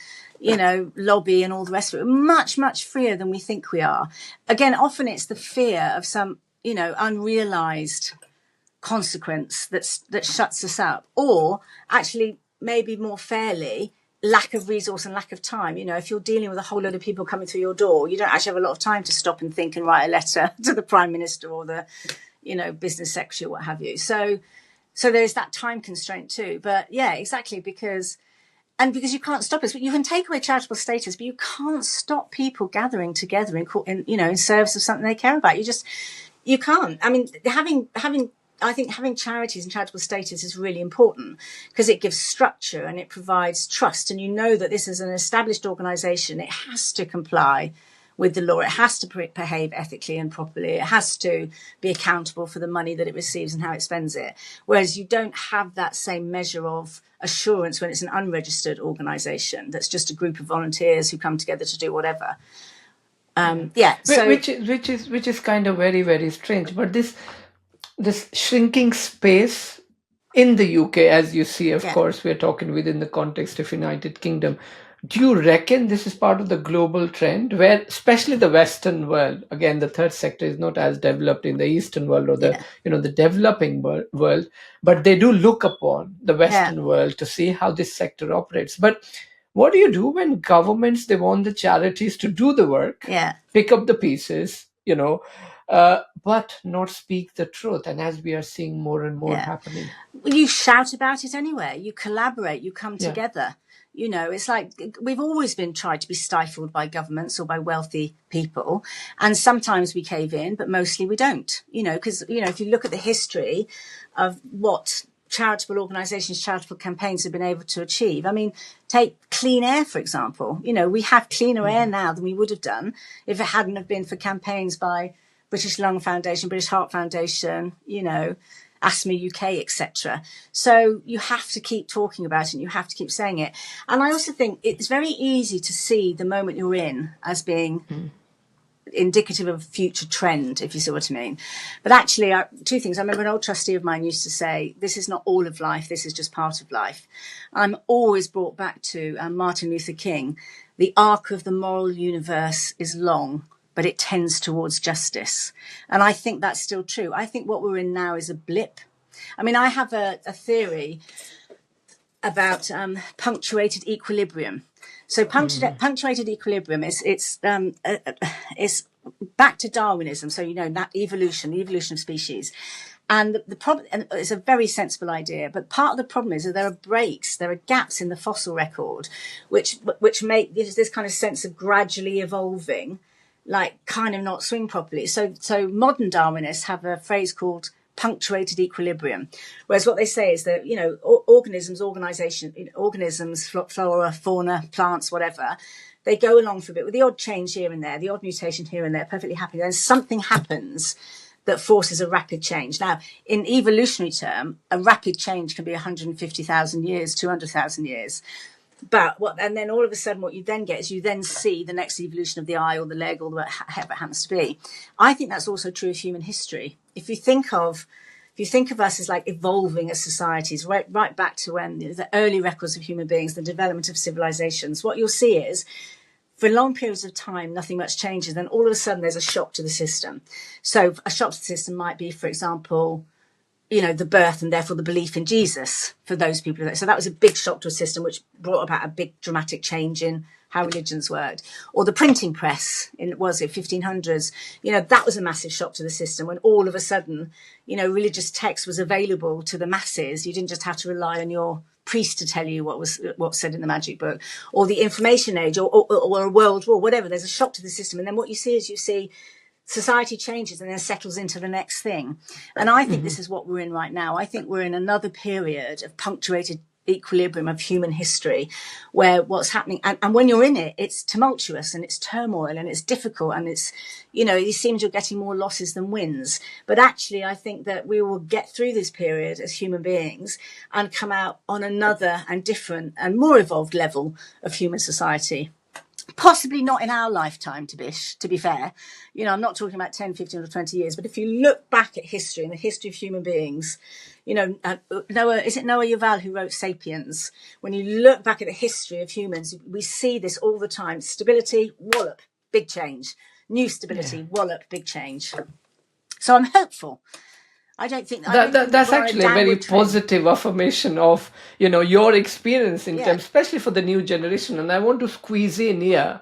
lobby and all the rest of it. We're much, much freer than we think we are. Again, often it's the fear of some, unrealised consequence that shuts us up, or actually, maybe more fairly, lack of resource and lack of time. If you're dealing with a whole load of people coming through your door, you don't actually have a lot of time to stop and think and write a letter to the Prime Minister or the, business secretary or what have you. So there's that time constraint too. But yeah, exactly, because you can't stop us. But you can take away charitable status, but you can't stop people gathering together in service of something they care about. You can't. I mean, I think having charities and charitable status is really important, because it gives structure and it provides trust. And that this is an established organisation. It has to comply with the law. It has to behave ethically and properly. It has to be accountable for the money that it receives and how it spends it. Whereas you don't have that same measure of assurance when it's an unregistered organisation that's just a group of volunteers who come together to do whatever. So Which is kind of very, very strange. But this shrinking space in the UK, as you see, of course, we're talking within the context of United Kingdom. Do you reckon this is part of the global trend, where especially the Western world, again, the third sector is not as developed in the Eastern world or the developing world, but they do look upon the Western world to see how this sector operates. But what do you do when governments, they want the charities to do the work, pick up the pieces, but not speak the truth? And as we are seeing more and more happening, you shout about it anyway. You collaborate. You come together. It's like we've always been tried to be stifled by governments or by wealthy people, and sometimes we cave in, but mostly we don't. Because if you look at the history of what charitable organisations, charitable campaigns have been able to achieve. I mean, take clean air, for example. We have cleaner air now than we would have done if it hadn't have been for campaigns by British Lung Foundation, British Heart Foundation, Asthma UK, etc. So you have to keep talking about it and you have to keep saying it. And I also think it's very easy to see the moment you're in as being indicative of future trend, if you see what I mean. But actually, two things. I remember an old trustee of mine used to say, this is not all of life, this is just part of life. I'm always brought back to Martin Luther King. The arc of the moral universe is long, but it tends towards justice. And I think that's still true. I think what we're in now is a blip. I mean, I have a theory about punctuated equilibrium. So punctuated equilibrium it's back to Darwinism. So, that the evolution of species. And the problem, and it's a very sensible idea, but part of the problem is that there are breaks, there are gaps in the fossil record, which make this kind of sense of gradually evolving, like kind of not swing properly. So modern Darwinists have a phrase called punctuated equilibrium, whereas what they say is that organisms, flora, fauna, plants, whatever, they go along for a bit with the odd change here and there, the odd mutation here and there, perfectly happy. Then something happens that forces a rapid change. Now, in evolutionary term, a rapid change can be 150,000 years, 200,000 years. But and then all of a sudden what you then get is you then see the next evolution of the eye or the leg or whatever it happens to be. I think that's also true of human history. If you think of us as like evolving as societies, right back to when the early records of human beings, the development of civilizations, what you'll see is for long periods of time, nothing much changes. Then all of a sudden there's a shock to the system. So a shock to the system might be, for example, the birth and therefore the belief in Jesus for those people. So that was a big shock to a system, which brought about a big dramatic change in how religions worked. Or the printing press in 1500s, that was a massive shock to the system when all of a sudden, religious text was available to the masses. You didn't just have to rely on your priest to tell you what's said in the magic book. Or the information age or a world war, whatever. There's a shock to the system. And then what you see is society changes and then settles into the next thing. And I think this is what we're in right now. I think we're in another period of punctuated equilibrium of human history where what's happening, and when you're in it, it's tumultuous and it's turmoil and it's difficult and it's, it seems you're getting more losses than wins. But actually, I think that we will get through this period as human beings and come out on another and different and more evolved level of human society. Possibly not in our lifetime, Tabish, to be fair. I'm not talking about 10, 15 or 20 years, but if you look back at history and the history of human beings, Noah Yuval who wrote Sapiens? When you look back at the history of humans, we see this all the time. Stability, wallop, big change. New stability, wallop, big change. So I'm hopeful. I don't think that's actually a very positive affirmation of your experience in terms, especially for the new generation. And I want to squeeze in here,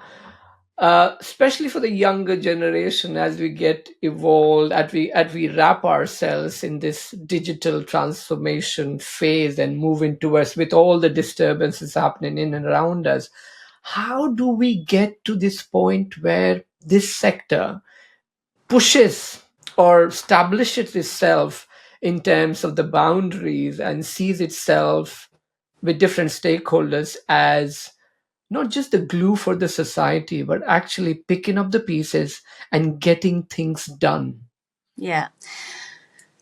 especially for the younger generation, as we get evolved, as we wrap ourselves in this digital transformation phase and move into us with all the disturbances happening in and around us. How do we get to this point where this sector pushes or establishes itself in terms of the boundaries and sees itself with different stakeholders as not just the glue for the society, but actually picking up the pieces and getting things done? Yeah.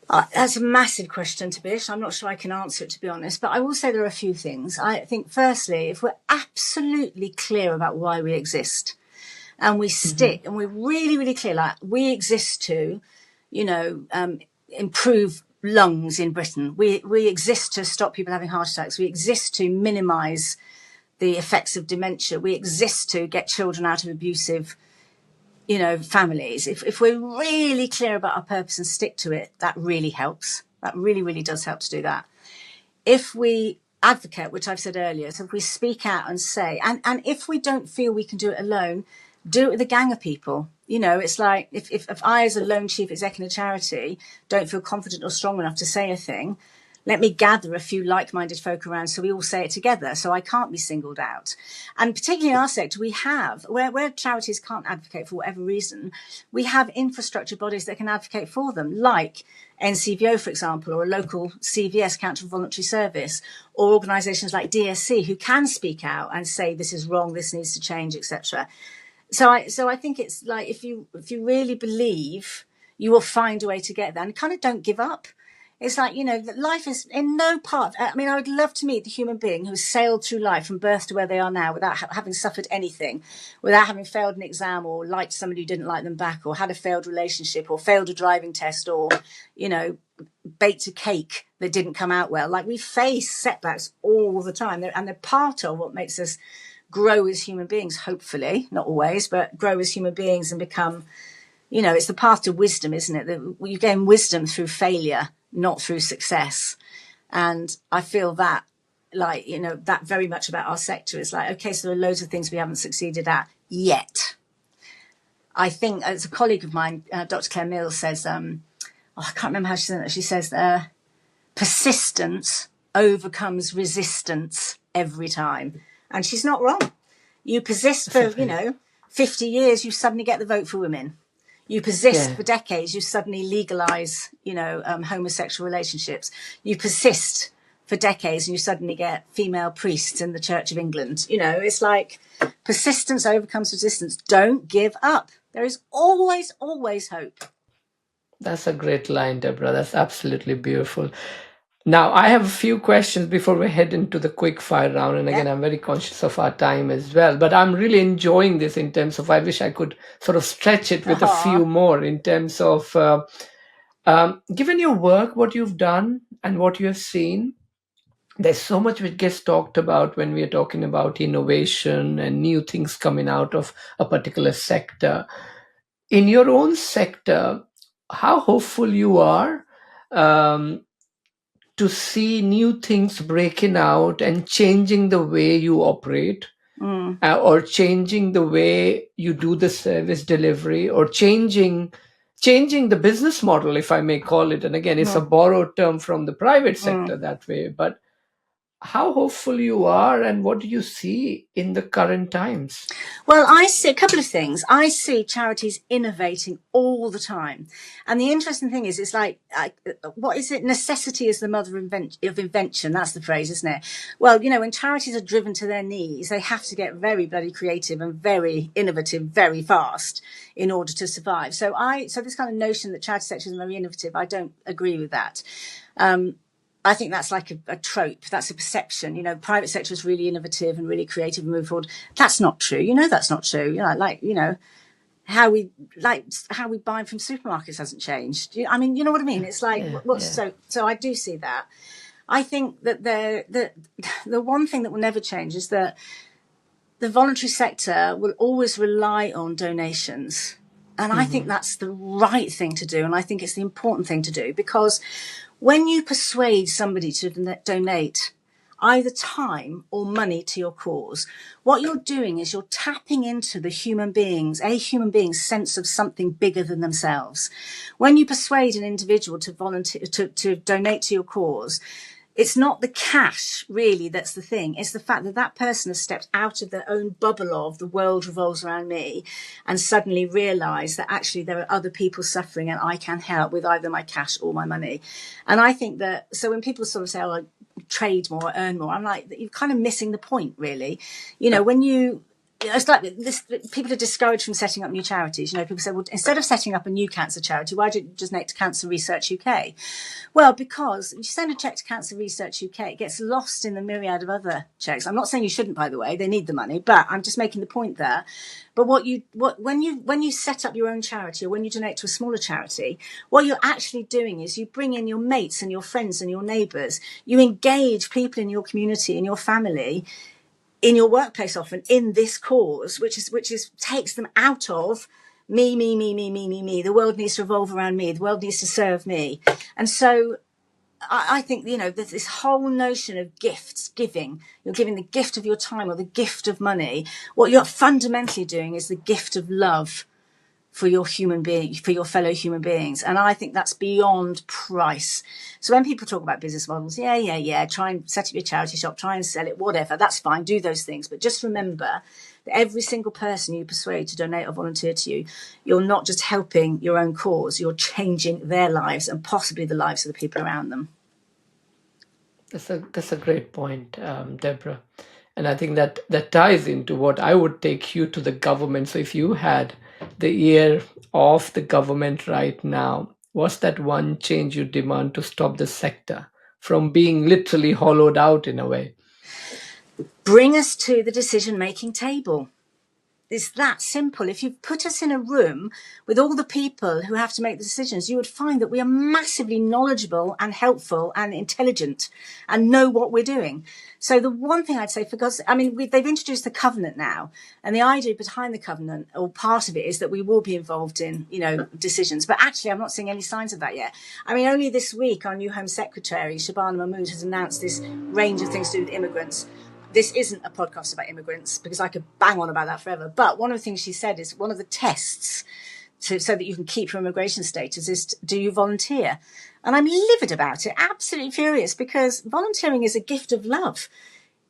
That's a massive question, Tabish. I'm not sure I can answer it, to be honest, but I will say there are a few things. I think, firstly, if we're absolutely clear about why we exist and we stick and we're really, really clear, like we exist to, improve lungs in Britain. We exist to stop people having heart attacks. We exist to minimise the effects of dementia. We exist to get children out of abusive, families. If we're really clear about our purpose and stick to it, that really helps. That really, really does help to do that. If we advocate, which I've said earlier, so if we speak out and say, and if we don't feel we can do it alone, do it with a gang of people. It's like if I, as a lone chief exec in a charity, don't feel confident or strong enough to say a thing, let me gather a few like-minded folk around so we all say it together, so I can't be singled out. And particularly in our sector, we have, where charities can't advocate for whatever reason, we have infrastructure bodies that can advocate for them, like NCVO, for example, or a local CVS, Counter Voluntary Service, or organisations like DSC who can speak out and say this is wrong, this needs to change, etc. So I think it's like if you really believe, you will find a way to get there, and kind of don't give up. It's like, that life is in no part. I mean, I would love to meet the human being who sailed through life from birth to where they are now without having suffered anything, without having failed an exam or liked somebody who didn't like them back, or had a failed relationship, or failed a driving test, or, baked a cake that didn't come out well. Like, we face setbacks all the time, and they're part of what makes us grow as human beings, hopefully, not always, but grow as human beings and become, it's the path to wisdom, isn't it? That you gain wisdom through failure, not through success. And I feel that, like, that very much about our sector is like, okay, so there are loads of things we haven't succeeded at yet. I think, as a colleague of mine, Dr. Claire Mills says, I can't remember how she said it. She says, persistence overcomes resistance every time. And she's not wrong. You persist for, 50 years, you suddenly get the vote for women. You persist for decades, you suddenly legalise, homosexual relationships. You persist for decades and you suddenly get female priests in the Church of England. It's like persistence overcomes resistance. Don't give up. There is always, always hope. That's a great line, Deborah. That's absolutely beautiful. Now, I have a few questions before we head into the quick fire round. And again, I'm very conscious of our time as well. But I'm really enjoying this in terms of, I wish I could sort of stretch it with a few more in terms of, given your work, what you've done and what you have seen, there's so much which gets talked about when we are talking about innovation and new things coming out of a particular sector. In your own sector, how hopeful you are to see new things breaking out and changing the way you operate, or changing the way you do the service delivery, or changing the business model, if I may call it. And again, it's a borrowed term from the private sector that way. But how hopeful you are, and what do you see in the current times? Well, I see a couple of things. I see charities innovating all the time. And the interesting thing is, it's like, what is it? Necessity is the mother of invention. That's the phrase, isn't it? Well, when charities are driven to their knees, they have to get very bloody creative and very innovative very fast in order to survive. So this kind of notion that charity sector is very innovative, I don't agree with that. I think that's like a trope. That's a perception. Private sector is really innovative and really creative and move forward. That's not true. That's not true. How we buy from supermarkets hasn't changed. I mean, you know what I mean? It's like, so I do see that. I think that the one thing that will never change is that the voluntary sector will always rely on donations. And I think that's the right thing to do. And I think it's the important thing to do, because when you persuade somebody to donate either time or money to your cause, what you're doing is you're tapping into a human being's sense of something bigger than themselves. When you persuade an individual to volunteer, to donate to your cause, it's not the cash really that's the thing. It's the fact that that person has stepped out of their own bubble of the world revolves around me and suddenly realised that actually there are other people suffering and I can help with either my cash or my money. And I think that, so when people sort of say, oh, trade more, earn more, I'm like, you're kind of missing the point, really. It's like this, people are discouraged from setting up new charities. People say, well, instead of setting up a new cancer charity, why don't you just donate to Cancer Research UK? Well, because you send a check to Cancer Research UK, it gets lost in the myriad of other checks. I'm not saying you shouldn't, by the way, they need the money, but I'm just making the point there. But when you set up your own charity, or when you donate to a smaller charity, what you're actually doing is you bring in your mates and your friends and your neighbours. You engage people in your community, in your family, in your workplace, often in this cause, which is takes them out of me. The world needs to revolve around me. The world needs to serve me. And so I think, there's this whole notion of gifts, giving. You're giving the gift of your time or the gift of money. What you're fundamentally doing is the gift of love for your fellow human beings. And I think that's beyond price. So when people talk about business models, try and set up your charity shop, try and sell it, whatever, that's fine, do those things. But just remember that every single person you persuade to donate or volunteer to you, you're not just helping your own cause, you're changing their lives and possibly the lives of the people around them. That's a great point, Deborah. And I think that ties into what I would take you to the government. So if you had the ear of the government right now, What's that one change you demand to stop the sector from being literally hollowed out in a way? Bring us to the decision-making table. It's that simple. If you put us in a room with all the people who have to make the decisions, you would find that we are massively knowledgeable and helpful and intelligent and know what we're doing. So the one thing I'd say, they've introduced the covenant now, and the idea behind the covenant, or part of it, is that we will be involved in, decisions. But actually, I'm not seeing any signs of that yet. I mean, only this week, our new Home Secretary, Shabana Mahmood, has announced this range of things to do with immigrants. This isn't a podcast about immigrants, because I could bang on about that forever. But one of the things she said is one of the tests so that you can keep your immigration status is, do you volunteer? And I'm livid about it, absolutely furious, because volunteering is a gift of love.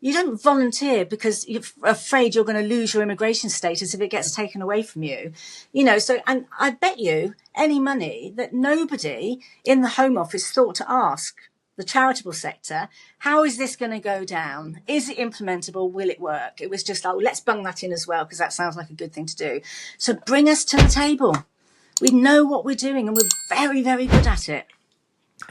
You don't volunteer because you're afraid you're going to lose your immigration status if it gets taken away from you. And I bet you any money that nobody in the Home Office thought to ask the charitable sector, how is this going to go down? Is it implementable? Will it work? It was just, let's bung that in as well, because that sounds like a good thing to do. So bring us to the table. We know what we're doing, and we're very, very good at it.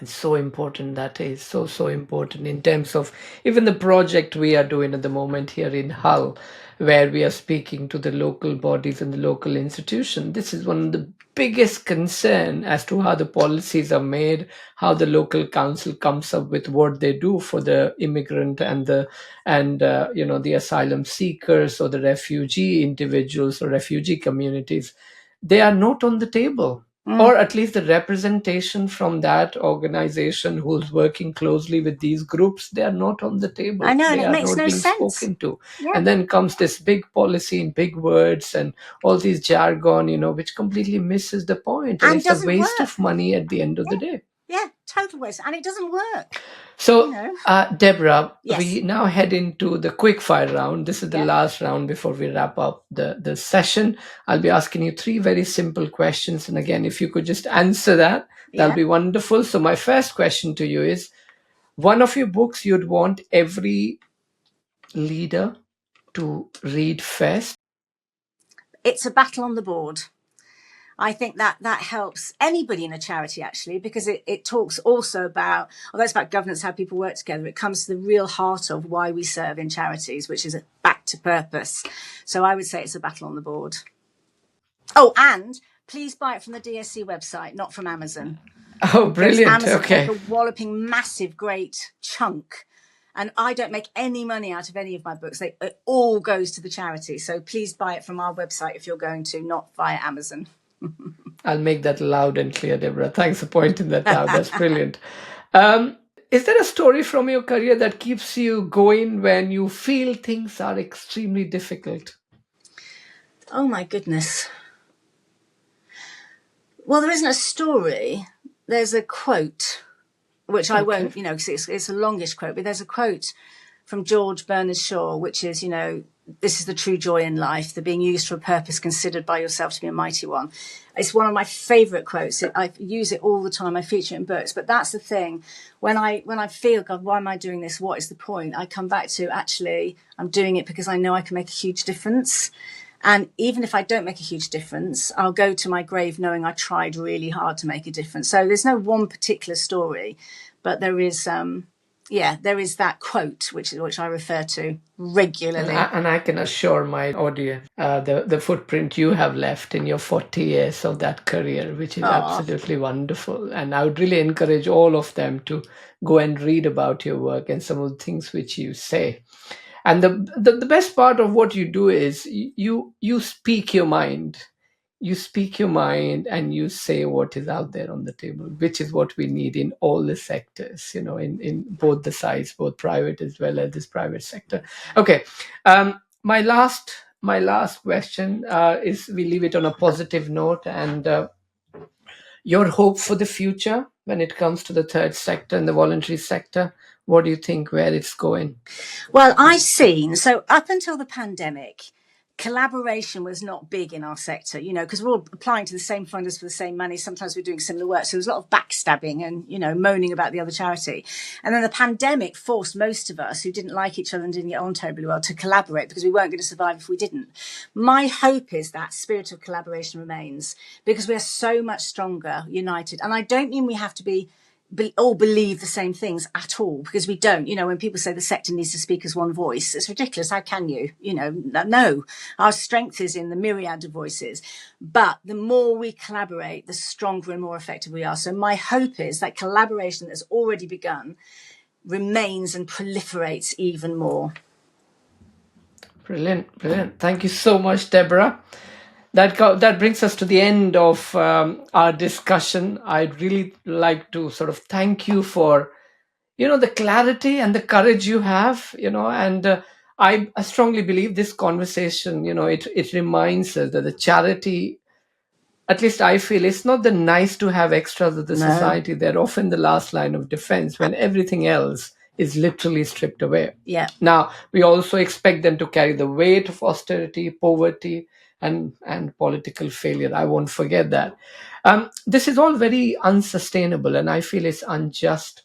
It's so important. That is so important in terms of even the project we are doing at the moment here in Hull, where we are speaking to the local bodies and the local institution. This is one of the biggest concern as to how the policies are made, how the local council comes up with what they do for the immigrant and the asylum seekers or the refugee individuals or refugee communities. They are not on the table. Or at least the representation from that organization who's working closely with these groups, they are not on the table. I know, and they it are makes not no being sense. spoken to. Yeah. And then comes this big policy in big words and all these jargon, which completely misses the point. And it's a waste of money at the end of the day. Yeah, total waste. And it doesn't work. So, Debra, Yes. we now head into the quick fire round. This is the last round before we wrap up the session. I'll be asking you 3 very simple questions. And again, if you could just answer that, that'll be wonderful. So my first question to you is, one of your books you'd want every leader to read first? It's A Battle on the Board. I think that helps anybody in a charity, actually, because it talks also about, although it's about governance, how people work together, it comes to the real heart of why we serve in charities, which is back to purpose. So I would say it's A Battle on the Board. Oh, and please buy it from the DSC website, not from Amazon. Oh, brilliant. Amazon Okay. take a walloping, massive, great chunk. And I don't make any money out of any of my books. It all goes to the charity. So please buy it from our website if you're going to, not via Amazon. I'll make that loud and clear, Debra. Thanks for pointing that out. That's brilliant. Is there a story from your career that keeps you going when you feel things are extremely difficult? Oh, my goodness. Well, there isn't a story. There's a quote, which I won't, because it's a longish quote, but there's a quote from George Bernard Shaw, which is, this is the true joy in life, the being used for a purpose considered by yourself to be a mighty one. It's one of my favourite quotes. I use it all the time. I feature it in books. But that's the thing. When I feel, God, why am I doing this? What is the point? I come back to, actually, I'm doing it because I know I can make a huge difference. And even if I don't make a huge difference, I'll go to my grave knowing I tried really hard to make a difference. So there's no one particular story, but there is there is that quote which I refer to regularly. And I can assure my audience the footprint you have left in your 40 years of that career, which is absolutely wonderful. And I would really encourage all of them to go and read about your work and some of the things which you say. And the best part of what you do is you speak your mind. You speak your mind and you say what is out there on the table, which is what we need in all the sectors, in both the sides, both private as well as this private sector. Okay. My last question is, we leave it on a positive note, and your hope for the future when it comes to the third sector and the voluntary sector. What do you think, where it's going? Well, I've seen, so up until the pandemic, collaboration was not big in our sector, because we're all applying to the same funders for the same money. Sometimes we're doing similar work. So there's a lot of backstabbing and, moaning about the other charity. And then the pandemic forced most of us who didn't like each other and didn't get on terribly well to collaborate, because we weren't going to survive if we didn't. My hope is that spirit of collaboration remains, because we are so much stronger united. And I don't mean we have to all believe the same things at all, because we don't. When people say the sector needs to speak as one voice, it's ridiculous. How can you? No. Our strength is in the myriad of voices. But the more we collaborate, the stronger and more effective we are. So my hope is that collaboration that's already begun remains and proliferates even more. Brilliant. Thank you so much, Deborah. That brings us to the end of our discussion. I'd really like to sort of thank you for, the clarity and the courage you have, and I strongly believe this conversation, it reminds us that the charity, at least I feel, it's not the nice to have extras of the society. They're often the last line of defense when everything else is literally stripped away. Yeah. Now, we also expect them to carry the weight of austerity, poverty, and political failure. I won't forget that. This is all very unsustainable, and I feel it's unjust.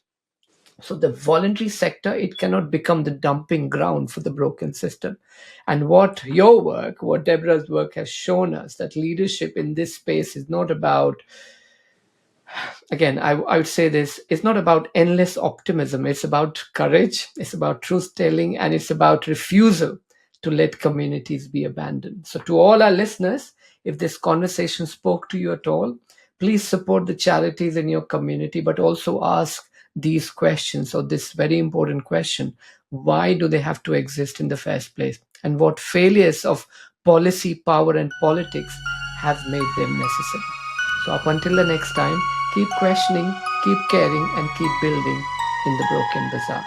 So the voluntary sector, it cannot become the dumping ground for the broken system. And what Deborah's work has shown us, that leadership in this space is not about, again, I would say this, it's not about endless optimism. It's about courage, it's about truth telling, and it's about refusal to let communities be abandoned. So to all our listeners, if this conversation spoke to you at all, please support the charities in your community, but also ask these questions, or this very important question: why do they have to exist in the first place? And what failures of policy, power, and politics have made them necessary? So up until the next time, keep questioning, keep caring, and keep building in the Broken Bazaar.